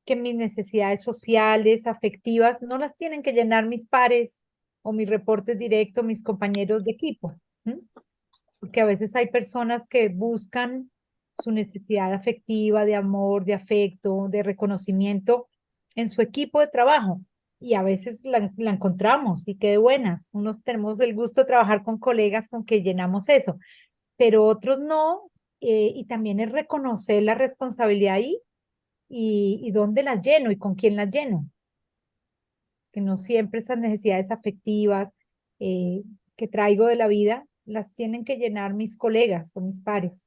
Speaker 3: que mis necesidades sociales, afectivas, no las tienen que llenar mis pares o mis reportes directos, mis compañeros de equipo. ¿Mm? Porque a veces hay personas que buscan su necesidad afectiva, de amor, de afecto, de reconocimiento en su equipo de trabajo. Y a veces la encontramos y qué de buenas. Unos tenemos el gusto de trabajar con colegas con que llenamos eso, pero otros no. Y también es reconocer la responsabilidad ahí y dónde las lleno y con quién las lleno. Que no siempre esas necesidades afectivas eh, que traigo de la vida las tienen que llenar mis colegas o mis pares.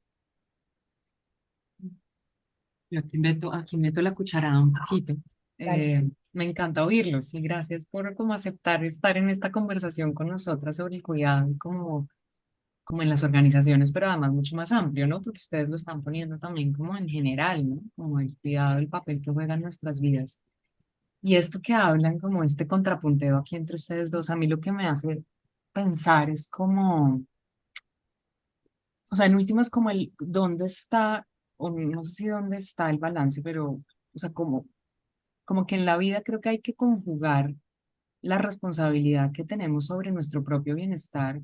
Speaker 6: Yo aquí meto la cucharada un poquito.
Speaker 3: Dale.
Speaker 6: Me encanta oírlos y gracias por como aceptar estar en esta conversación con nosotras sobre el cuidado y como en las organizaciones, pero además mucho más amplio, ¿no? Porque ustedes lo están poniendo también como en general, ¿no? Como el cuidado, el papel que juega en nuestras vidas. Y esto que hablan, como este contrapunteo aquí entre ustedes dos, a mí lo que me hace pensar es como, o sea, en últimas como el dónde está, o no sé si dónde está el balance, pero, o sea, como que en la vida creo que hay que conjugar la responsabilidad que tenemos sobre nuestro propio bienestar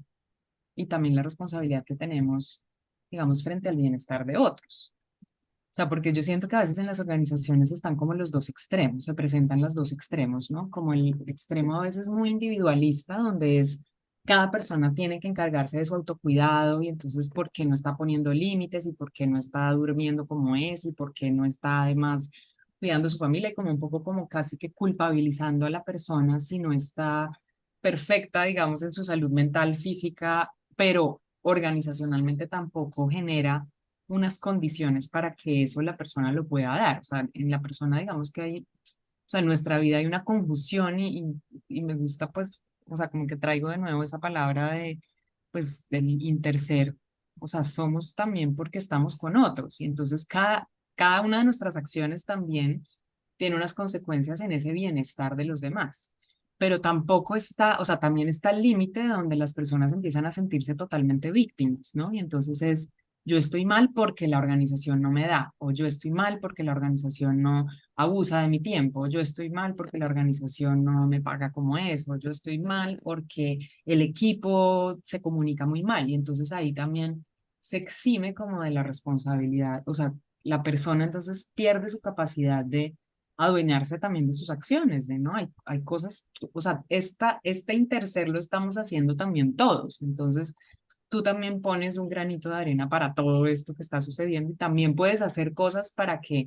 Speaker 6: y también la responsabilidad que tenemos, digamos, frente al bienestar de otros. O sea, porque yo siento que a veces en las organizaciones están como los dos extremos, se presentan los dos extremos, ¿no? Como el extremo a veces muy individualista, donde es cada persona tiene que encargarse de su autocuidado y entonces por qué no está poniendo límites y por qué no está durmiendo como es y por qué no está además cuidando a su familia y como un poco como casi que culpabilizando a la persona si no está perfecta, digamos, en su salud mental, física, pero organizacionalmente tampoco genera unas condiciones para que eso la persona lo pueda dar. O sea, en la persona, digamos que hay, o sea, en nuestra vida hay una confusión y me gusta, pues, o sea, como que traigo de nuevo esa palabra de, pues, del interser. O sea, somos también porque estamos con otros y entonces cada una de nuestras acciones también tiene unas consecuencias en ese bienestar de los demás. Pero tampoco está, o sea, también está el límite donde las personas empiezan a sentirse totalmente víctimas, ¿no? Y entonces es, yo estoy mal porque la organización no me da, o yo estoy mal porque la organización no abusa de mi tiempo, o yo estoy mal porque la organización no me paga como es, o yo estoy mal porque el equipo se comunica muy mal. Y entonces ahí también se exime como de la responsabilidad, o sea, la persona entonces pierde su capacidad de adueñarse también de sus acciones, de no, hay cosas, o sea, este interser lo estamos haciendo también todos, entonces tú también pones un granito de arena para todo esto que está sucediendo y también puedes hacer cosas para que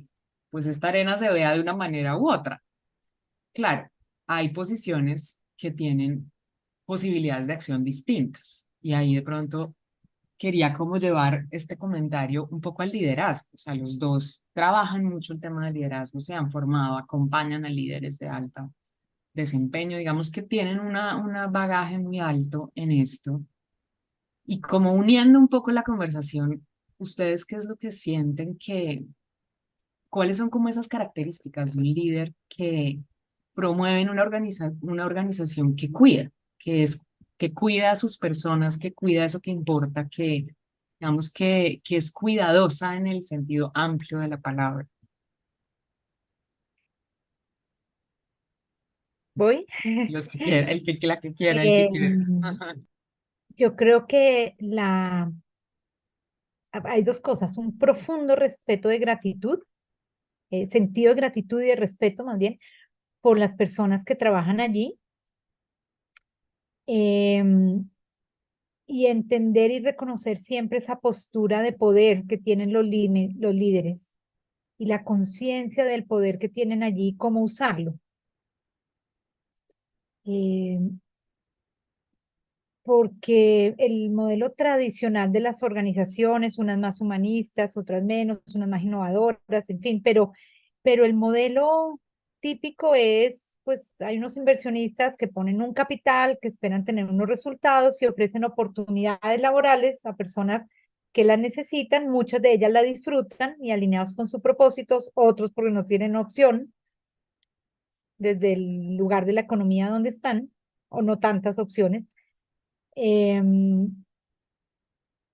Speaker 6: pues esta arena se vea de una manera u otra. Claro, hay posiciones que tienen posibilidades de acción distintas y ahí de pronto quería como llevar este comentario un poco al liderazgo. O sea, los dos trabajan mucho el tema del liderazgo, se han formado, acompañan a líderes de alto desempeño, digamos que tienen una bagaje muy alto en esto. Y como uniendo un poco la conversación, ¿ustedes qué es lo que sienten cuáles son como esas características de un líder que promueven una organización que cuida, que cuida a sus personas, que cuida eso que importa, que digamos que es cuidadosa en el sentido amplio de la palabra?
Speaker 3: ¿Voy?
Speaker 6: Los que quieran, la que quiera, el que quiera.
Speaker 3: Em,
Speaker 6: Ajá.
Speaker 3: yo creo que hay dos cosas, un profundo respeto de gratitud, sentido de gratitud y de respeto más bien por las personas que trabajan allí. Em, y entender y reconocer siempre esa postura de poder que tienen los líderes y la conciencia del poder que tienen allí, cómo usarlo. Eh, porque el modelo tradicional de las organizaciones, unas más humanistas, otras menos, unas más innovadoras, en fin, pero el modelo típico es, pues hay unos inversionistas que ponen un capital, que esperan tener unos resultados y ofrecen oportunidades laborales a personas que las necesitan, muchas de ellas la disfrutan y alineados con sus propósitos, otros porque no tienen opción desde el lugar de la economía donde están, o no tantas opciones. Em,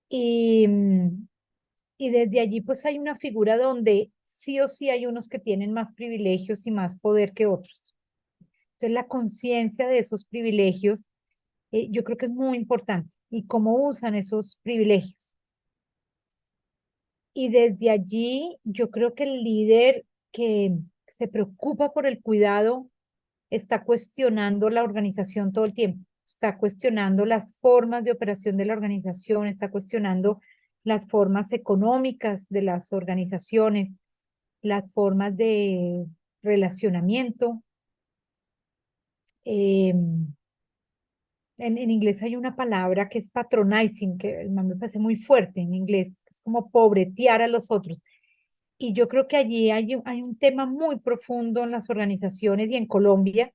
Speaker 3: y, y desde allí pues hay una figura donde sí o sí hay unos que tienen más privilegios y más poder que otros. Entonces la conciencia de esos privilegios yo creo que es muy importante y cómo usan esos privilegios. Y desde allí yo creo que el líder que se preocupa por el cuidado está cuestionando la organización todo el tiempo, está cuestionando las formas de operación de la organización, está cuestionando las formas económicas de las organizaciones, las formas de relacionamiento. En inglés hay una palabra que es patronizing, que me parece muy fuerte en inglés, es como pobretear a los otros. Y yo creo que allí hay un tema muy profundo en las organizaciones y en Colombia,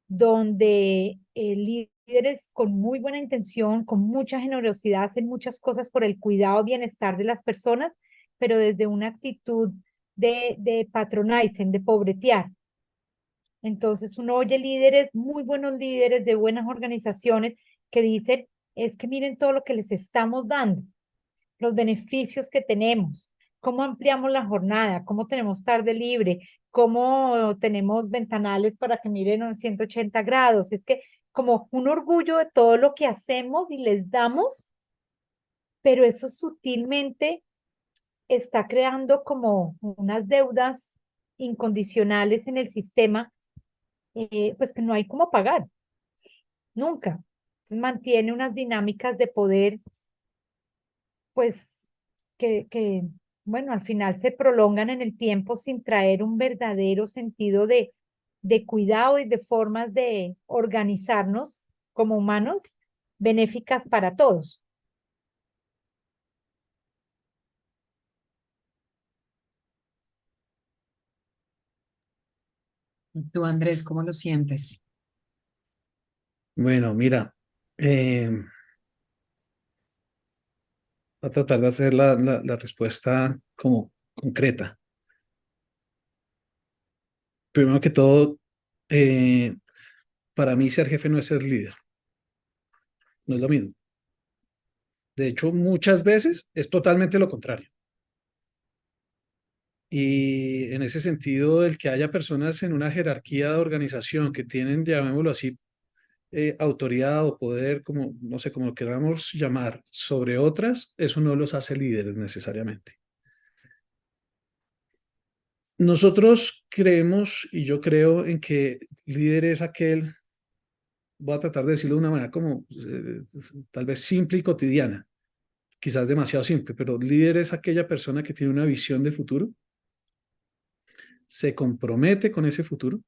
Speaker 3: donde líderes con muy buena intención, con mucha generosidad, hacen muchas cosas por el cuidado y bienestar de las personas, pero desde una actitud de patronizing, de pobretear. Entonces uno oye líderes, muy buenos líderes de buenas organizaciones que dicen, es que miren todo lo que les estamos dando, los beneficios que tenemos, cómo ampliamos la jornada, cómo tenemos tarde libre, cómo tenemos ventanales para que miren en 180 grados. Es que como un orgullo de todo lo que hacemos y les damos, pero eso sutilmente está creando como unas deudas incondicionales en el sistema, pues que no hay cómo pagar, nunca. Entonces mantiene unas dinámicas de poder, pues bueno, al final se prolongan en el tiempo sin traer un verdadero sentido de cuidado y de formas de organizarnos como humanos benéficas para todos.
Speaker 6: Tú, Andrés, ¿cómo lo sientes?
Speaker 4: Bueno, mira, voy a tratar de hacer la respuesta como concreta. Primero que todo, para mí ser jefe no es ser líder, no es lo mismo. De hecho, muchas veces es totalmente lo contrario. Y en ese sentido, el que haya personas en una jerarquía de organización que tienen, llamémoslo así, autoridad o poder, como no sé, como lo queramos llamar, sobre otras, eso no los hace líderes necesariamente. Nosotros creemos, y yo creo en que líder es aquel, voy a tratar de decirlo de una manera como tal vez simple y cotidiana, quizás demasiado simple, pero líder es aquella persona que tiene una visión de futuro, se compromete con ese futuro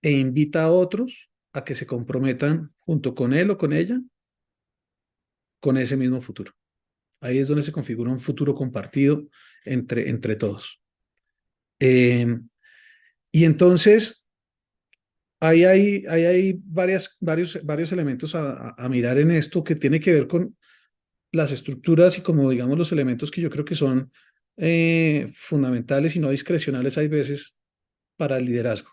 Speaker 4: e invita a otros a que se comprometan junto con él o con ella con ese mismo futuro. Ahí es donde se configura un futuro compartido entre todos. Y entonces, ahí hay varios elementos a mirar en esto que tiene que ver con las estructuras y como digamos los elementos que yo creo que son fundamentales y no discrecionales hay veces para el liderazgo.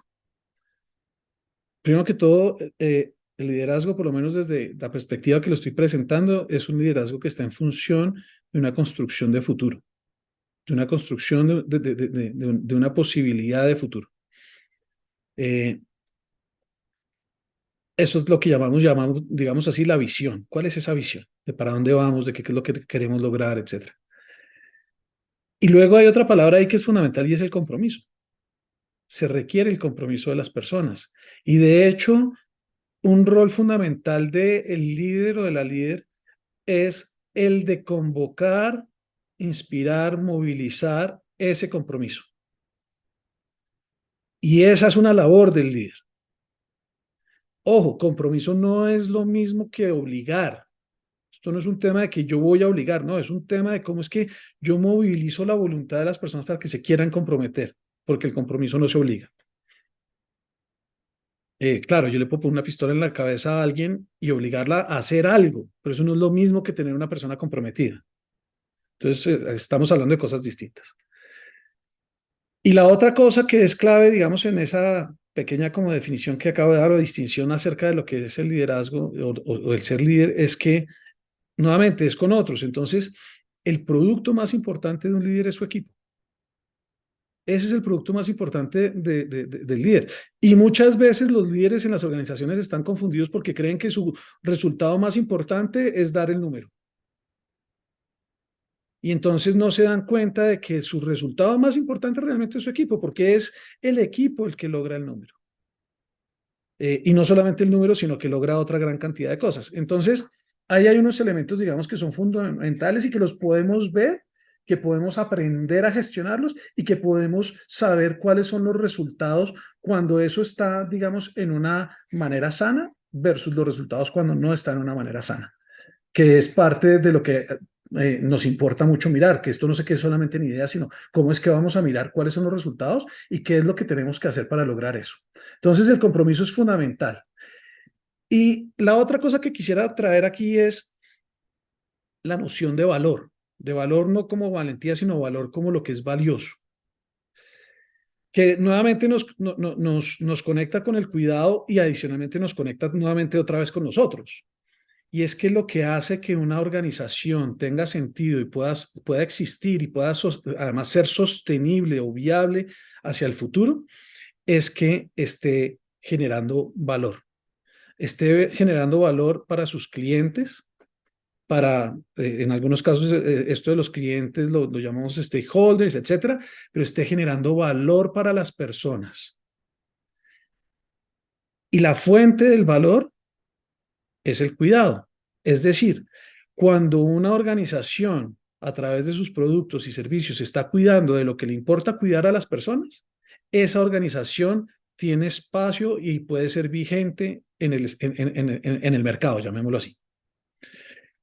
Speaker 4: Primero que todo, el liderazgo, por lo menos desde la perspectiva que lo estoy presentando, es un liderazgo que está en función de una construcción de futuro, de una construcción de una posibilidad de futuro. Eso es lo que llamamos, digamos así, la visión. ¿Cuál es esa visión? De para dónde vamos, de qué es lo que queremos lograr, etcétera. Y luego hay otra palabra ahí que es fundamental y es el compromiso. Se requiere el compromiso de las personas. Y de hecho, un rol fundamental del líder o de la líder es el de convocar, inspirar, movilizar ese compromiso. Y esa es una labor del líder. Ojo, compromiso no es lo mismo que obligar. Esto no es un tema de que yo voy a obligar, no, es un tema de cómo es que yo movilizo la voluntad de las personas para que se quieran comprometer, porque el compromiso no se obliga. Claro, yo le puedo poner una pistola en la cabeza a alguien y obligarla a hacer algo, pero eso no es lo mismo que tener una persona comprometida. Entonces, estamos hablando de cosas distintas. Y la otra cosa que es clave, digamos, en esa pequeña como definición que acabo de dar o distinción acerca de lo que es el liderazgo o el ser líder, es que nuevamente es con otros. Entonces, el producto más importante de un líder es su equipo. Ese es el producto más importante del líder. Y muchas veces los líderes en las organizaciones están confundidos porque creen que su resultado más importante es dar el número. Y entonces no se dan cuenta de que su resultado más importante realmente es su equipo, porque es el equipo el que logra el número. Y no solamente el número, sino que logra otra gran cantidad de cosas. Entonces, ahí hay unos elementos, digamos, que son fundamentales y que los podemos ver, que podemos aprender a gestionarlos y que podemos saber cuáles son los resultados cuando eso está, digamos, en una manera sana versus los resultados cuando no está en una manera sana, que es parte de lo que nos importa mucho mirar, que esto no se quede solamente en ideas, sino cómo es que vamos a mirar cuáles son los resultados y qué es lo que tenemos que hacer para lograr eso. Entonces, el compromiso es fundamental. Y la otra cosa que quisiera traer aquí es la noción de valor no como valentía, sino valor como lo que es valioso, que nuevamente nos conecta con el cuidado y adicionalmente nos conecta nuevamente otra vez con nosotros. Y es que lo que hace que una organización tenga sentido y pueda existir y pueda además ser sostenible o viable hacia el futuro es que esté generando valor. Esté generando valor para sus clientes, en algunos casos, esto de los clientes lo llamamos stakeholders, etcétera, pero esté generando valor para las personas. Y la fuente del valor es el cuidado. Es decir, cuando una organización a través de sus productos y servicios está cuidando de lo que le importa cuidar a las personas, esa organización tiene espacio y puede ser vigente en el mercado, llamémoslo así.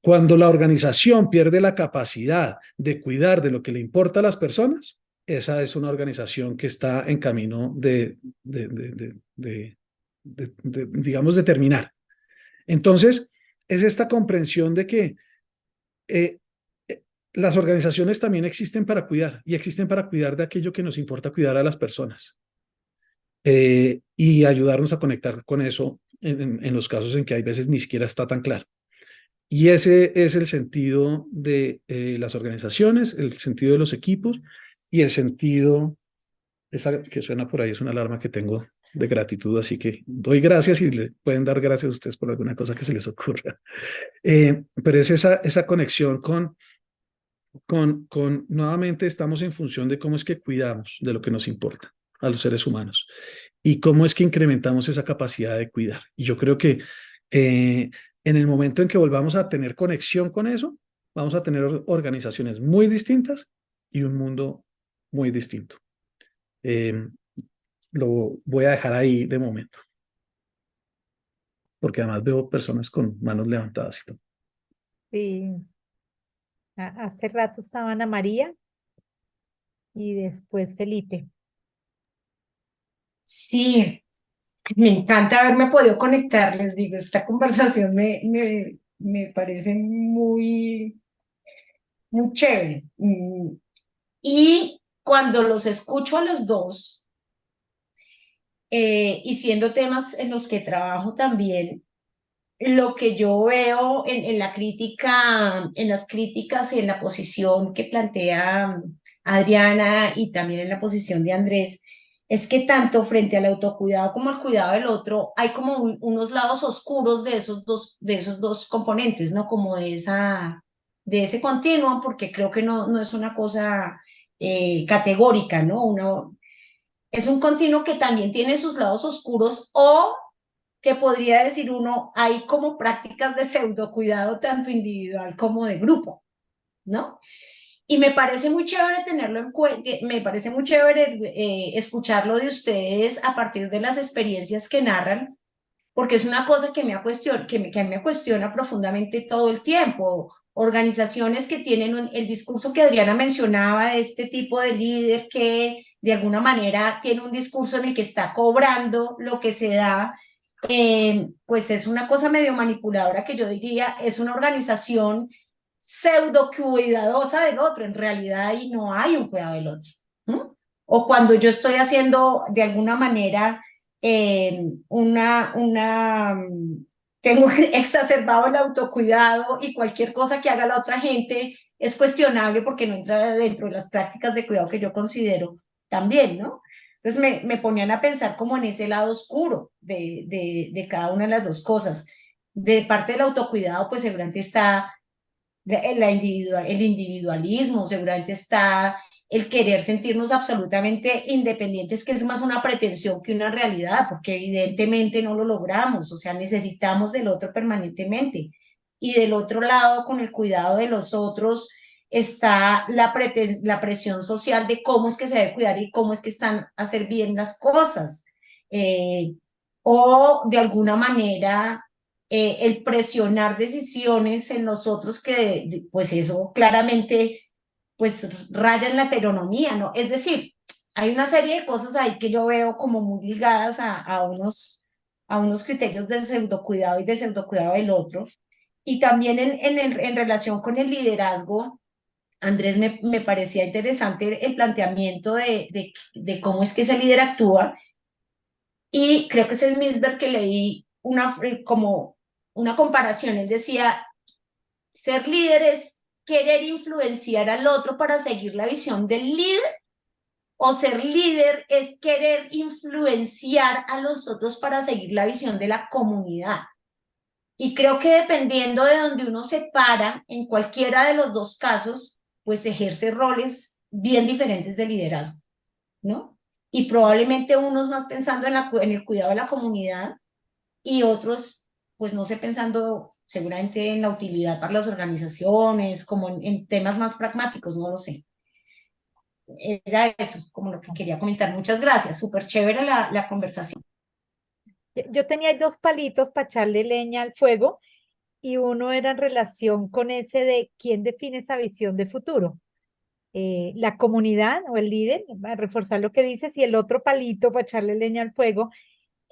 Speaker 4: Cuando la organización pierde la capacidad de cuidar de lo que le importa a las personas, esa es una organización que está en camino digamos, de terminar. Entonces, es esta comprensión de que las organizaciones también existen para cuidar y existen para cuidar de aquello que nos importa cuidar a las personas y ayudarnos a conectar con eso en los casos en que hay veces ni siquiera está tan claro. Y ese es el sentido de las organizaciones, el sentido de los equipos y el sentido, esa que suena por ahí es una alarma que tengo de gratitud, así que doy gracias y le pueden dar gracias a ustedes por alguna cosa que se les ocurra. Pero es esa conexión nuevamente estamos en función de cómo es que cuidamos de lo que nos importa a los seres humanos y cómo es que incrementamos esa capacidad de cuidar. Y yo creo que en el momento en que volvamos a tener conexión con eso, vamos a tener organizaciones muy distintas y un mundo muy distinto. Lo voy a dejar ahí de momento, porque además veo personas con manos levantadas y todo.
Speaker 3: Sí, hace rato estaba Ana María y después Felipe.
Speaker 8: Sí, me encanta haberme podido conectar, les digo, esta conversación me parece muy chévere. Y cuando los escucho a los dos, y siendo temas en los que trabajo también, lo que yo veo en la crítica, en las críticas y en la posición que plantea Adriana y también en la posición de Andrés, es que tanto frente al autocuidado como al cuidado del otro, hay como unos lados oscuros de esos dos componentes, ¿no? Como de ese continuum, porque creo que no es una cosa categórica, ¿no? Es un continuo que también tiene sus lados oscuros o que podría decir uno, hay como prácticas de pseudocuidado tanto individual como de grupo, ¿no? Y me parece muy chévere tenerlo en cuenta, me parece muy chévere escucharlo de ustedes a partir de las experiencias que narran, porque es una cosa que que me cuestiona profundamente todo el tiempo. Organizaciones que tienen el discurso que Adriana mencionaba de este tipo de líder que de alguna manera tiene un discurso en el que está cobrando lo que se da, pues es una cosa medio manipuladora que yo diría, es una organización pseudo cuidadosa del otro, en realidad ahí no hay un cuidado del otro. ¿No? O cuando yo estoy haciendo de alguna manera tengo exacerbado el autocuidado y cualquier cosa que haga la otra gente es cuestionable porque no entra dentro de las prácticas de cuidado que yo considero también, ¿no? Entonces me ponían a pensar como en ese lado oscuro de cada una de las dos cosas. De parte del autocuidado, pues seguramente está el individualismo, seguramente está el querer sentirnos absolutamente independientes, que es más una pretensión que una realidad, porque evidentemente no lo logramos, o sea, necesitamos del otro permanentemente. Y del otro lado, con el cuidado de los otros, está la presión social de cómo es que se debe cuidar y cómo es que están a hacer bien las cosas. Eh, o de alguna manera el presionar decisiones en nosotros que pues eso claramente pues raya en la heteronomía, ¿no? Es decir, hay una serie de cosas ahí que yo veo como muy ligadas a unos criterios de pseudocuidado y de pseudocuidado del otro. Y también en relación con el liderazgo, Andrés, me parecía interesante el planteamiento de cómo es que ese líder actúa. Y creo que es el Milsberg que leí como una comparación. Él decía, ser líder es querer influenciar al otro para seguir la visión del líder, o ser líder es querer influenciar a los otros para seguir la visión de la comunidad. Y creo que dependiendo de donde uno se para, en cualquiera de los dos casos, pues ejerce roles bien diferentes de liderazgo, ¿no? Y probablemente unos más pensando en el cuidado de la comunidad y otros, pues no sé, pensando seguramente en la utilidad para las organizaciones, como en temas más pragmáticos, no lo sé. Era eso, como lo que quería comentar. Muchas gracias, súper chévere la conversación.
Speaker 3: Yo tenía ahí dos palitos para echarle leña al fuego y uno era en relación con ese de quién define esa visión de futuro. La comunidad o el líder, va a reforzar lo que dices, y el otro palito para echarle leña al fuego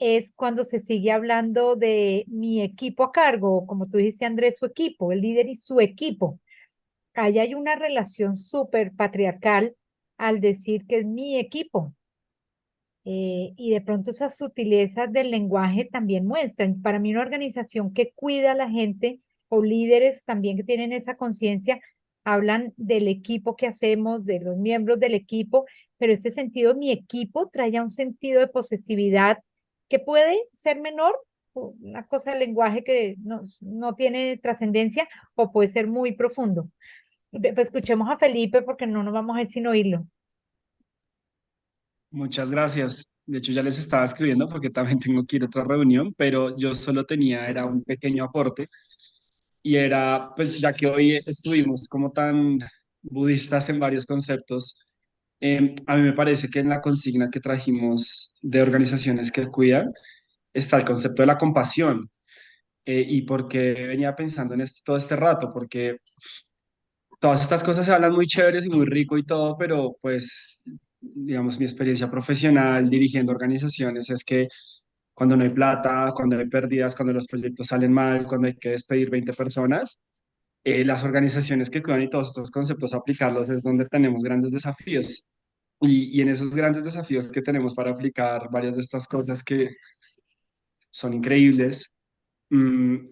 Speaker 3: es cuando se sigue hablando de mi equipo a cargo, o como tú dices, Andrés, su equipo, el líder y su equipo. Ahí hay una relación súper patriarcal al decir que es mi equipo. Y de pronto esas sutilezas del lenguaje también muestran. Para mí una organización que cuida a la gente o líderes también que tienen esa conciencia, hablan del equipo que hacemos, de los miembros del equipo, pero ese sentido, mi equipo, trae ya un sentido de posesividad que puede ser menor, una cosa del lenguaje que no tiene trascendencia, o puede ser muy profundo. Pues escuchemos a Felipe porque no nos vamos a ir sin oírlo.
Speaker 9: Muchas gracias. De hecho, ya les estaba escribiendo porque también tengo que ir a otra reunión, pero yo solo tenía, era un pequeño aporte y era, pues ya que hoy estuvimos como tan budistas en varios conceptos, a mí me parece que en la consigna que trajimos de organizaciones que cuidan está el concepto de la compasión. Y porque venía pensando en esto todo este rato, porque todas estas cosas se hablan muy chéveres y muy rico y todo, pero pues, digamos, mi experiencia profesional dirigiendo organizaciones es que cuando no hay plata, cuando hay pérdidas, cuando los proyectos salen mal, cuando hay que despedir 20 personas, las organizaciones que cuidan y todos estos conceptos aplicarlos es donde tenemos grandes desafíos. Y en esos grandes desafíos que tenemos para aplicar varias de estas cosas que son increíbles,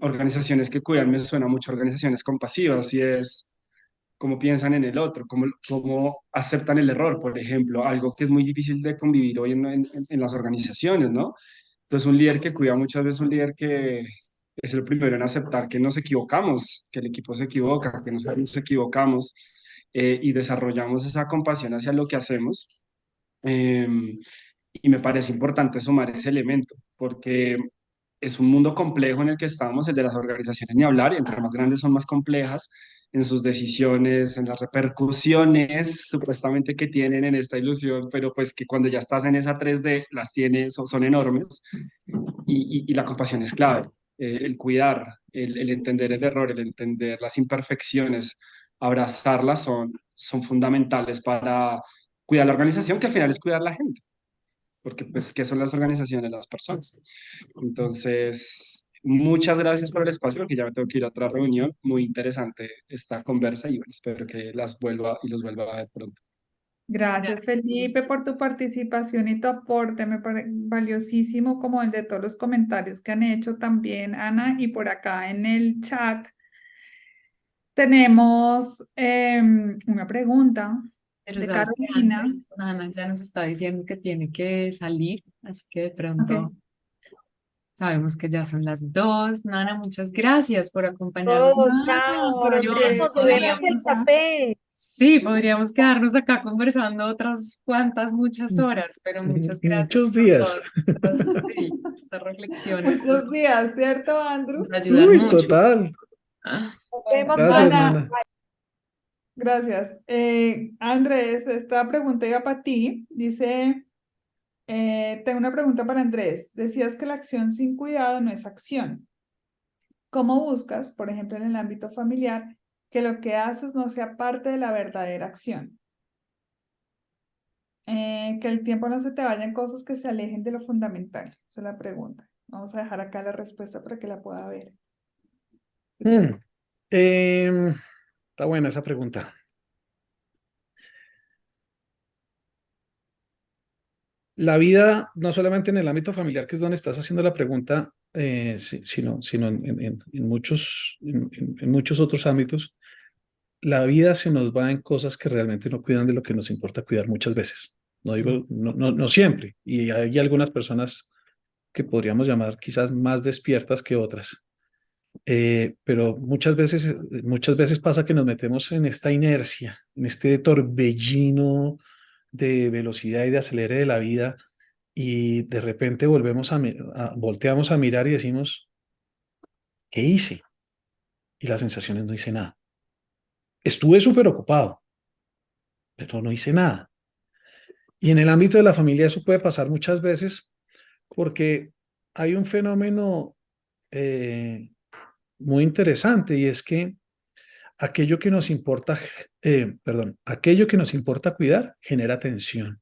Speaker 9: organizaciones que cuidan me suena mucho a organizaciones compasivas y es cómo piensan en el otro, cómo aceptan el error, por ejemplo, algo que es muy difícil de convivir hoy en las organizaciones, ¿no? Entonces, un líder que cuida muchas veces, un líder que es el primero en aceptar que nos equivocamos, que el equipo se equivoca, que nosotros nos equivocamos y desarrollamos esa compasión hacia lo que hacemos. Y me parece importante sumar ese elemento, porque es un mundo complejo en el que estamos, el de las organizaciones ni hablar, y entre más grandes son más complejas en sus decisiones, en las repercusiones supuestamente que tienen en esta ilusión, pero pues que cuando ya estás en esa 3D las tiene, son enormes y la compasión es clave, el cuidar, el entender el error, el entender las imperfecciones, abrazarlas son fundamentales para cuidar la organización, que al final es cuidar la gente, porque pues, ¿qué son las organizaciones? Las personas. Entonces, muchas gracias por el espacio, porque ya me tengo que ir a otra reunión. Muy interesante esta conversa y bueno, espero que las vuelva y los vuelva a ver pronto.
Speaker 2: Gracias, Felipe, por tu participación y tu aporte. Me parece valiosísimo como el de todos los comentarios que han hecho también, Ana, y por acá en el chat tenemos una pregunta
Speaker 6: Pero
Speaker 2: de
Speaker 6: sabes que
Speaker 2: Carolina.
Speaker 6: antes Ana ya nos está diciendo que tiene que salir, así que de
Speaker 2: Ok.
Speaker 6: pronto sabemos que ya son las 2. Nana, muchas gracias por acompañarnos.
Speaker 3: Todos,
Speaker 2: Ah,
Speaker 3: chao,
Speaker 2: pero
Speaker 3: nos
Speaker 2: que
Speaker 3: vemos, bebemos el
Speaker 6: Podríamos,
Speaker 3: café.
Speaker 6: sí, podríamos quedarnos acá conversando otras cuantas, muchas horas, pero muchas gracias
Speaker 4: Muchos
Speaker 6: por
Speaker 4: días.
Speaker 6: todas estas, sí, estas reflexiones.
Speaker 2: muchos días, ¿cierto, Andrew?
Speaker 6: Nos ayudan
Speaker 4: Uy,
Speaker 6: mucho.
Speaker 4: total.
Speaker 6: Ah,
Speaker 3: Nos
Speaker 2: Bueno,
Speaker 3: vemos,
Speaker 4: Gracias,
Speaker 2: Ana,
Speaker 4: Nana.
Speaker 2: gracias. Andrés, esta pregunta iba para ti. Dice, tengo una pregunta para Andrés. Decías que la acción sin cuidado no es acción. ¿Cómo buscas, por ejemplo, en el ámbito familiar, que lo que haces no sea parte de la verdadera acción? Que el tiempo no se te vaya en cosas que se alejen de lo fundamental. Esa es la pregunta. Vamos a dejar acá la respuesta para que la pueda ver.
Speaker 4: Mm, em, Está buena esa pregunta. La vida, no solamente en el ámbito familiar, que es donde estás haciendo la pregunta, sino en muchos otros ámbitos, la vida se nos va en cosas que realmente no cuidan de lo que nos importa cuidar muchas veces. No digo, no siempre. Y hay algunas personas que podríamos llamar quizás más despiertas que otras. Pero muchas veces pasa que nos metemos en esta inercia, en este torbellino de velocidad y de acelere de la vida y de repente volteamos a mirar y decimos, ¿qué hice? Y la sensación es no hice nada. Estuve súper ocupado, pero no hice nada. Y en el ámbito de la familia eso puede pasar muchas veces porque hay un fenómeno eh, muy interesante y es que aquello que nos importa cuidar genera tensión.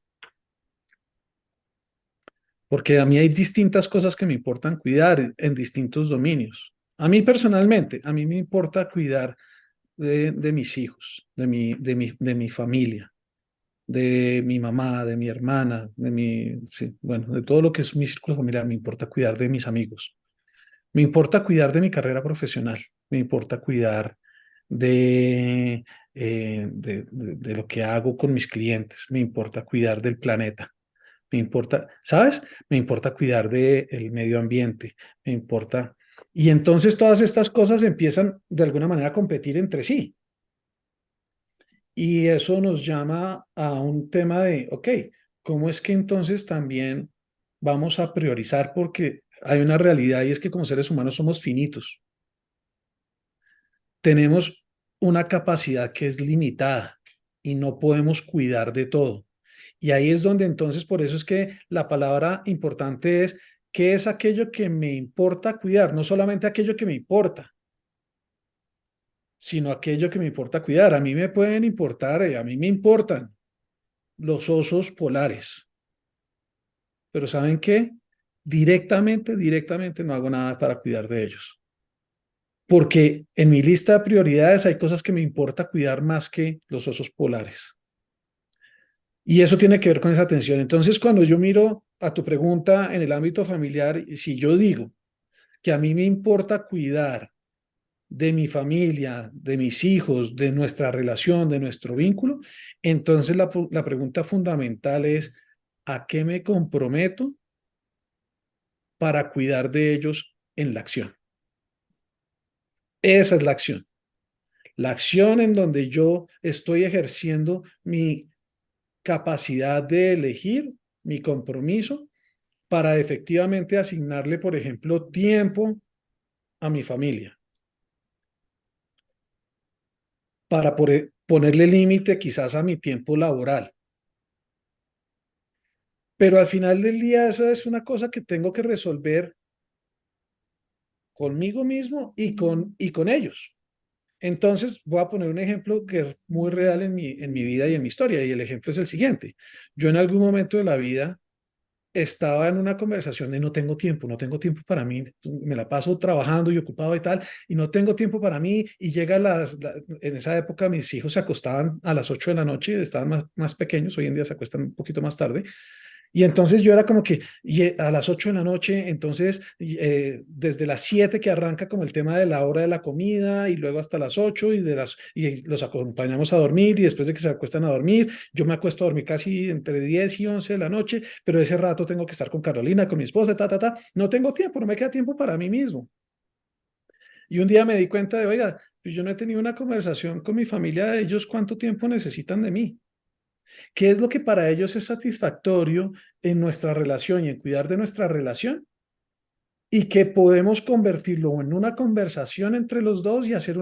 Speaker 4: Porque a mí hay distintas cosas que me importan cuidar en distintos dominios. A mí personalmente, a mí me importa cuidar de mis hijos, de mi familia, de mi mamá, de mi hermana, sí, bueno, de todo lo que es mi círculo familiar. Me importa cuidar de mis amigos. Me importa cuidar de mi carrera profesional. Me importa cuidar de, de lo que hago con mis clientes. Me importa cuidar del planeta. Me importa, ¿sabes? Me importa cuidar del medio ambiente. Me importa. Y entonces todas estas cosas empiezan de alguna manera a competir entre sí. Y eso nos llama a un tema de, ok, ¿cómo es que entonces también vamos a priorizar? Porque hay una realidad y es que como seres humanos somos finitos. Tenemos una capacidad que es limitada y no podemos cuidar de todo. Y ahí es donde entonces, por eso es que la palabra importante es, ¿qué es aquello que me importa cuidar? No solamente aquello que me importa, sino aquello que me importa cuidar. A mí me pueden importar, a mí me importan los osos polares, pero ¿saben qué? Directamente no hago nada para cuidar de ellos. Porque en mi lista de prioridades hay cosas que me importa cuidar más que los osos polares. Y eso tiene que ver con esa atención. Entonces, cuando yo miro a tu pregunta en el ámbito familiar, si yo digo que a mí me importa cuidar de mi familia, de mis hijos, de nuestra relación, de nuestro vínculo, entonces la pregunta fundamental es, ¿a qué me comprometo para cuidar de ellos en la acción? Esa es la acción. La acción en donde yo estoy ejerciendo mi capacidad de elegir, mi compromiso para efectivamente asignarle, por ejemplo, tiempo a mi familia, para ponerle límite quizás a mi tiempo laboral. Pero al final del día eso es una cosa que tengo que resolver conmigo mismo y con ellos. Entonces, voy a poner un ejemplo que es muy real en mi vida y en mi historia, y el ejemplo es el siguiente. Yo en algún momento de la vida estaba en una conversación de no tengo tiempo para mí, me la paso trabajando y ocupado y tal, y no tengo tiempo para mí, y llega en esa época mis hijos se acostaban a las 8 de la noche, estaban más pequeños, hoy en día se acuestan un poquito más tarde, y entonces yo era como que a las 8 de la noche, entonces desde las 7 que arranca como el tema de la hora de la comida y luego hasta las 8 y los acompañamos a dormir y después de que se acuestan a dormir, yo me acuesto a dormir casi entre 10 y 11 de la noche, pero ese rato tengo que estar con Carolina, con mi esposa, no tengo tiempo, no me queda tiempo para mí mismo. Y un día me di cuenta de, oiga, pues yo no he tenido una conversación con mi familia de ellos cuánto tiempo necesitan de mí. ¿Qué es lo que para ellos es satisfactorio en nuestra relación y en cuidar de nuestra relación? Y que podemos convertirlo en una conversación entre los dos y hacer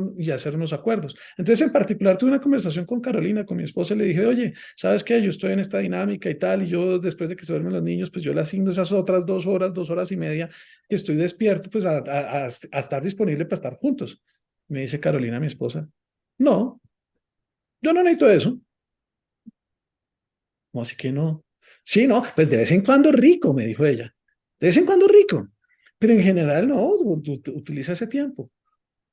Speaker 4: unos acuerdos. Entonces, en particular, tuve una conversación con Carolina, con mi esposa, y le dije, oye, ¿sabes qué? Yo estoy en esta dinámica y tal, y yo después de que se duermen los niños, pues yo le asigno esas otras 2 horas, 2 horas y media que estoy despierto, pues a estar disponible para estar juntos. Me dice Carolina, mi esposa, no, yo no necesito eso. ¿Cómo así que no? Sí, no, pues de vez en cuando rico, me dijo ella. De vez en cuando rico. Pero en general no, utiliza ese tiempo.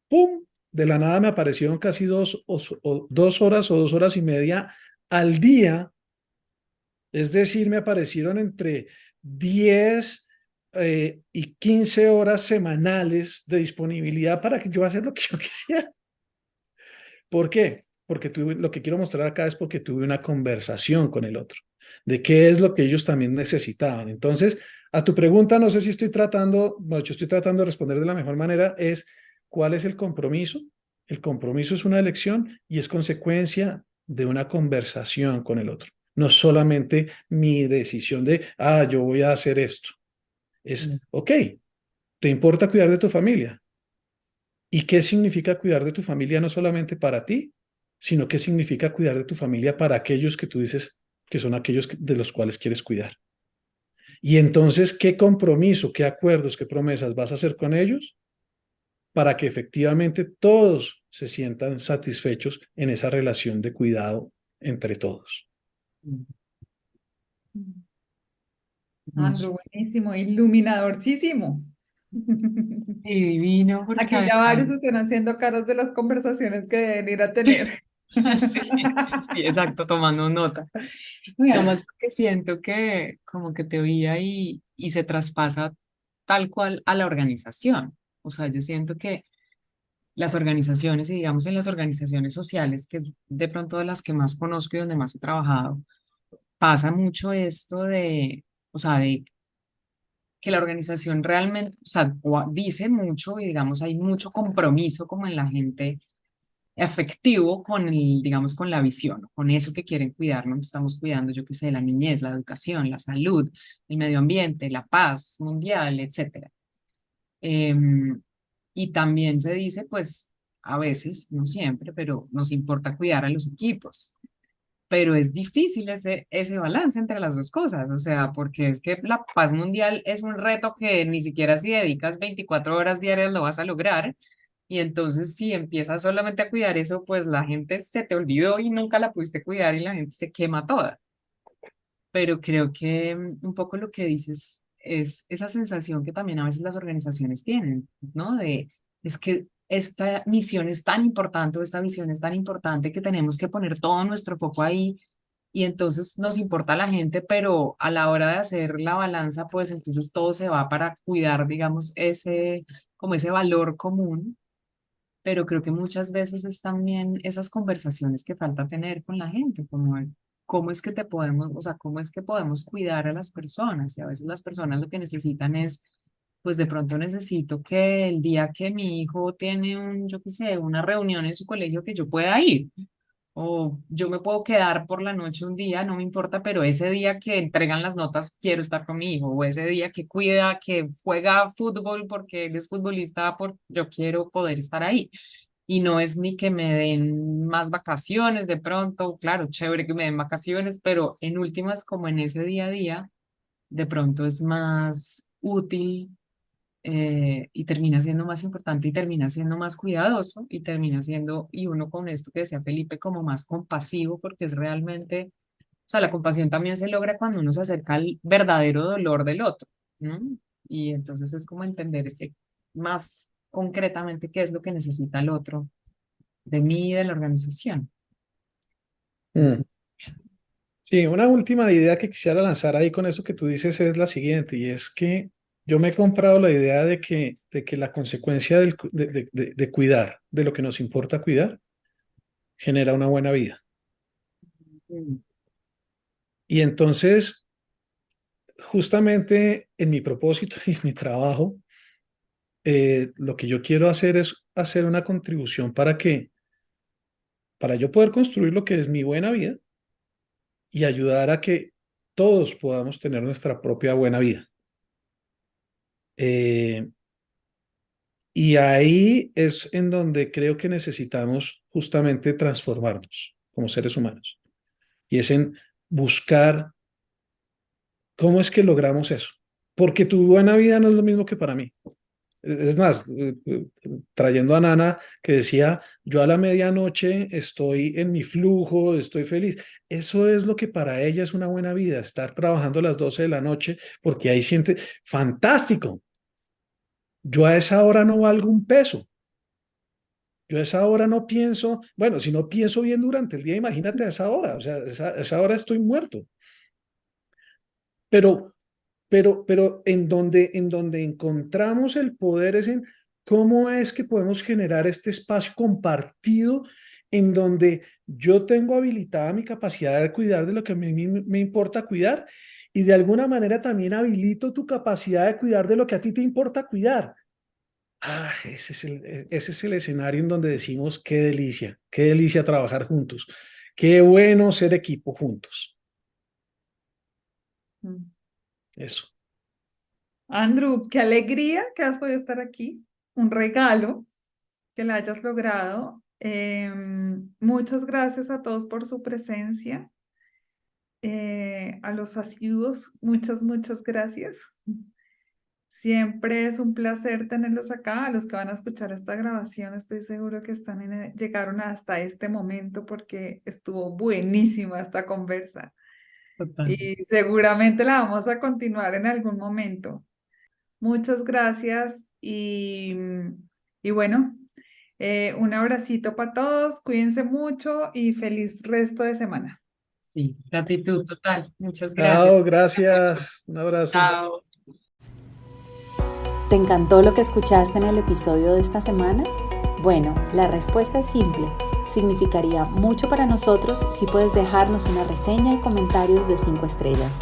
Speaker 4: ¡Pum! De la nada me aparecieron casi 2 horas o 2 horas y media al día. Es decir, me aparecieron entre 10 y 15 horas semanales de disponibilidad para que yo hacer lo que yo quisiera. ¿Por qué? Porque lo que quiero mostrar acá es porque tuve una conversación con el otro, de qué es lo que ellos también necesitaban. Entonces, a tu pregunta, no sé si estoy tratando, bueno, yo estoy tratando de responder de la mejor manera, es ¿cuál es el compromiso? El compromiso es una elección y es consecuencia de una conversación con el otro. No solamente mi decisión de, yo voy a hacer esto. Es, ok, ¿te importa cuidar de tu familia? ¿Y qué significa cuidar de tu familia no solamente para ti, sino qué significa cuidar de tu familia para aquellos que tú dices que son aquellos de los cuales quieres cuidar? Y entonces, ¿qué compromiso, qué acuerdos, qué promesas vas a hacer con ellos para que efectivamente todos se sientan satisfechos en esa relación de cuidado entre todos?
Speaker 2: Andrew, buenísimo, iluminadorcísimo.
Speaker 6: Sí, divino, porque
Speaker 2: Aquí ya varios
Speaker 6: además,
Speaker 2: están haciendo caras de las conversaciones que deben ir a tener.
Speaker 6: sí, sí, exacto, tomando nota. Y además porque siento que como que te oía y se traspasa tal cual a la organización. O sea, yo siento que las organizaciones, y digamos en las organizaciones sociales, que es de pronto de las que más conozco y donde más he trabajado, pasa mucho esto de, o sea, de que la organización realmente, o sea, dice mucho y digamos hay mucho compromiso como en la gente efectivo con el, digamos, con la visión, con eso que quieren cuidar, ¿no? Estamos cuidando, yo qué sé, la niñez, la educación, la salud, el medio ambiente, la paz mundial, etcétera. Em, y también se dice, pues, a veces, no siempre, pero nos importa cuidar a los equipos. Pero es difícil ese balance entre las dos cosas, o sea, porque es que la paz mundial es un reto que ni siquiera si dedicas 24 horas diarias lo vas a lograr. Y entonces si empiezas solamente a cuidar eso, pues la gente se te olvidó y nunca la pudiste cuidar y la gente se quema toda. Pero creo que un poco lo que dices es esa sensación que también a veces las organizaciones tienen, ¿no? Es que esta misión es tan importante o esta visión es tan importante que tenemos que poner todo nuestro foco ahí y entonces nos importa la gente, pero a la hora de hacer la balanza, pues entonces todo se va para cuidar, digamos, como ese valor común, pero creo que muchas veces es también esas conversaciones que falta tener con la gente, como cómo es que te podemos, o sea, cómo es que podemos cuidar a las personas. Y a veces las personas lo que necesitan es, pues de pronto necesito que el día que mi hijo tiene yo qué sé, una reunión en su colegio, que yo pueda ir. O yo me puedo quedar por la noche un día, no me importa, pero ese día que entregan las notas quiero estar con mi hijo, o ese día que cuida, que juega fútbol porque él es futbolista, yo quiero poder estar ahí. Y no es ni que me den más vacaciones de pronto, claro, chévere que me den vacaciones, pero en últimas, como en ese día a día, de pronto es más útil, y termina siendo más importante y termina siendo más cuidadoso y termina siendo, y uno con esto que decía Felipe, como más compasivo, porque es realmente, o sea, la compasión también se logra cuando uno se acerca al verdadero dolor del otro, ¿no? Y entonces es como entender más concretamente qué es lo que necesita el otro de mí y de la organización.
Speaker 4: Mm. Sí, una última idea que quisiera lanzar ahí con eso que tú dices es la siguiente, y es que yo me he comprado la idea de que la consecuencia de cuidar, de lo que nos importa cuidar, genera una buena vida.
Speaker 6: Mm.
Speaker 4: Y entonces, justamente en mi propósito y en mi trabajo, lo que yo quiero hacer es hacer una contribución para yo poder construir lo que es mi buena vida y ayudar a que todos podamos tener nuestra propia buena vida. Y ahí es en donde creo que necesitamos justamente transformarnos como seres humanos. Y es en buscar cómo es que logramos eso. Porque tu buena vida no es lo mismo que para mí. Es más, trayendo a Nana que decía, yo a la medianoche estoy en mi flujo, estoy feliz. Eso es lo que para ella es una buena vida, estar trabajando a las 12 de la noche porque ahí siente, fantástico. Yo a esa hora no valgo un peso. Yo a esa hora no pienso, bueno, si no pienso bien durante el día, imagínate a esa hora, o sea, esa hora estoy muerto. Pero en donde encontramos el poder es en cómo es que podemos generar este espacio compartido en donde yo tengo habilitada mi capacidad de cuidar de lo que a mí me importa cuidar y de alguna manera también habilito tu capacidad de cuidar de lo que a ti te importa cuidar. Ese es el escenario en donde decimos qué delicia trabajar juntos, qué bueno ser equipo juntos. Eso.
Speaker 2: Andrew, qué alegría que has podido estar aquí. Un regalo que la hayas logrado. Muchas gracias a todos por su presencia. A los asiduos, muchas gracias. Siempre es un placer tenerlos acá. A los que van a escuchar esta grabación, estoy seguro que llegaron hasta este momento porque estuvo buenísima esta conversa.
Speaker 6: Total.
Speaker 2: Y seguramente la vamos a continuar en algún momento. Muchas gracias y bueno, un abracito para todos, cuídense mucho y feliz resto de semana.
Speaker 6: Sí, gratitud total. Muchas gracias.
Speaker 4: Chao, gracias. Un abrazo.
Speaker 6: Chao.
Speaker 1: ¿Te encantó lo que escuchaste en el episodio de esta semana? Bueno, la respuesta es simple. Significaría mucho para nosotros si puedes dejarnos una reseña y comentarios de 5 estrellas.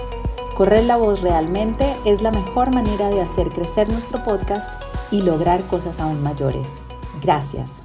Speaker 1: Correr la voz realmente es la mejor manera de hacer crecer nuestro podcast y lograr cosas aún mayores. Gracias.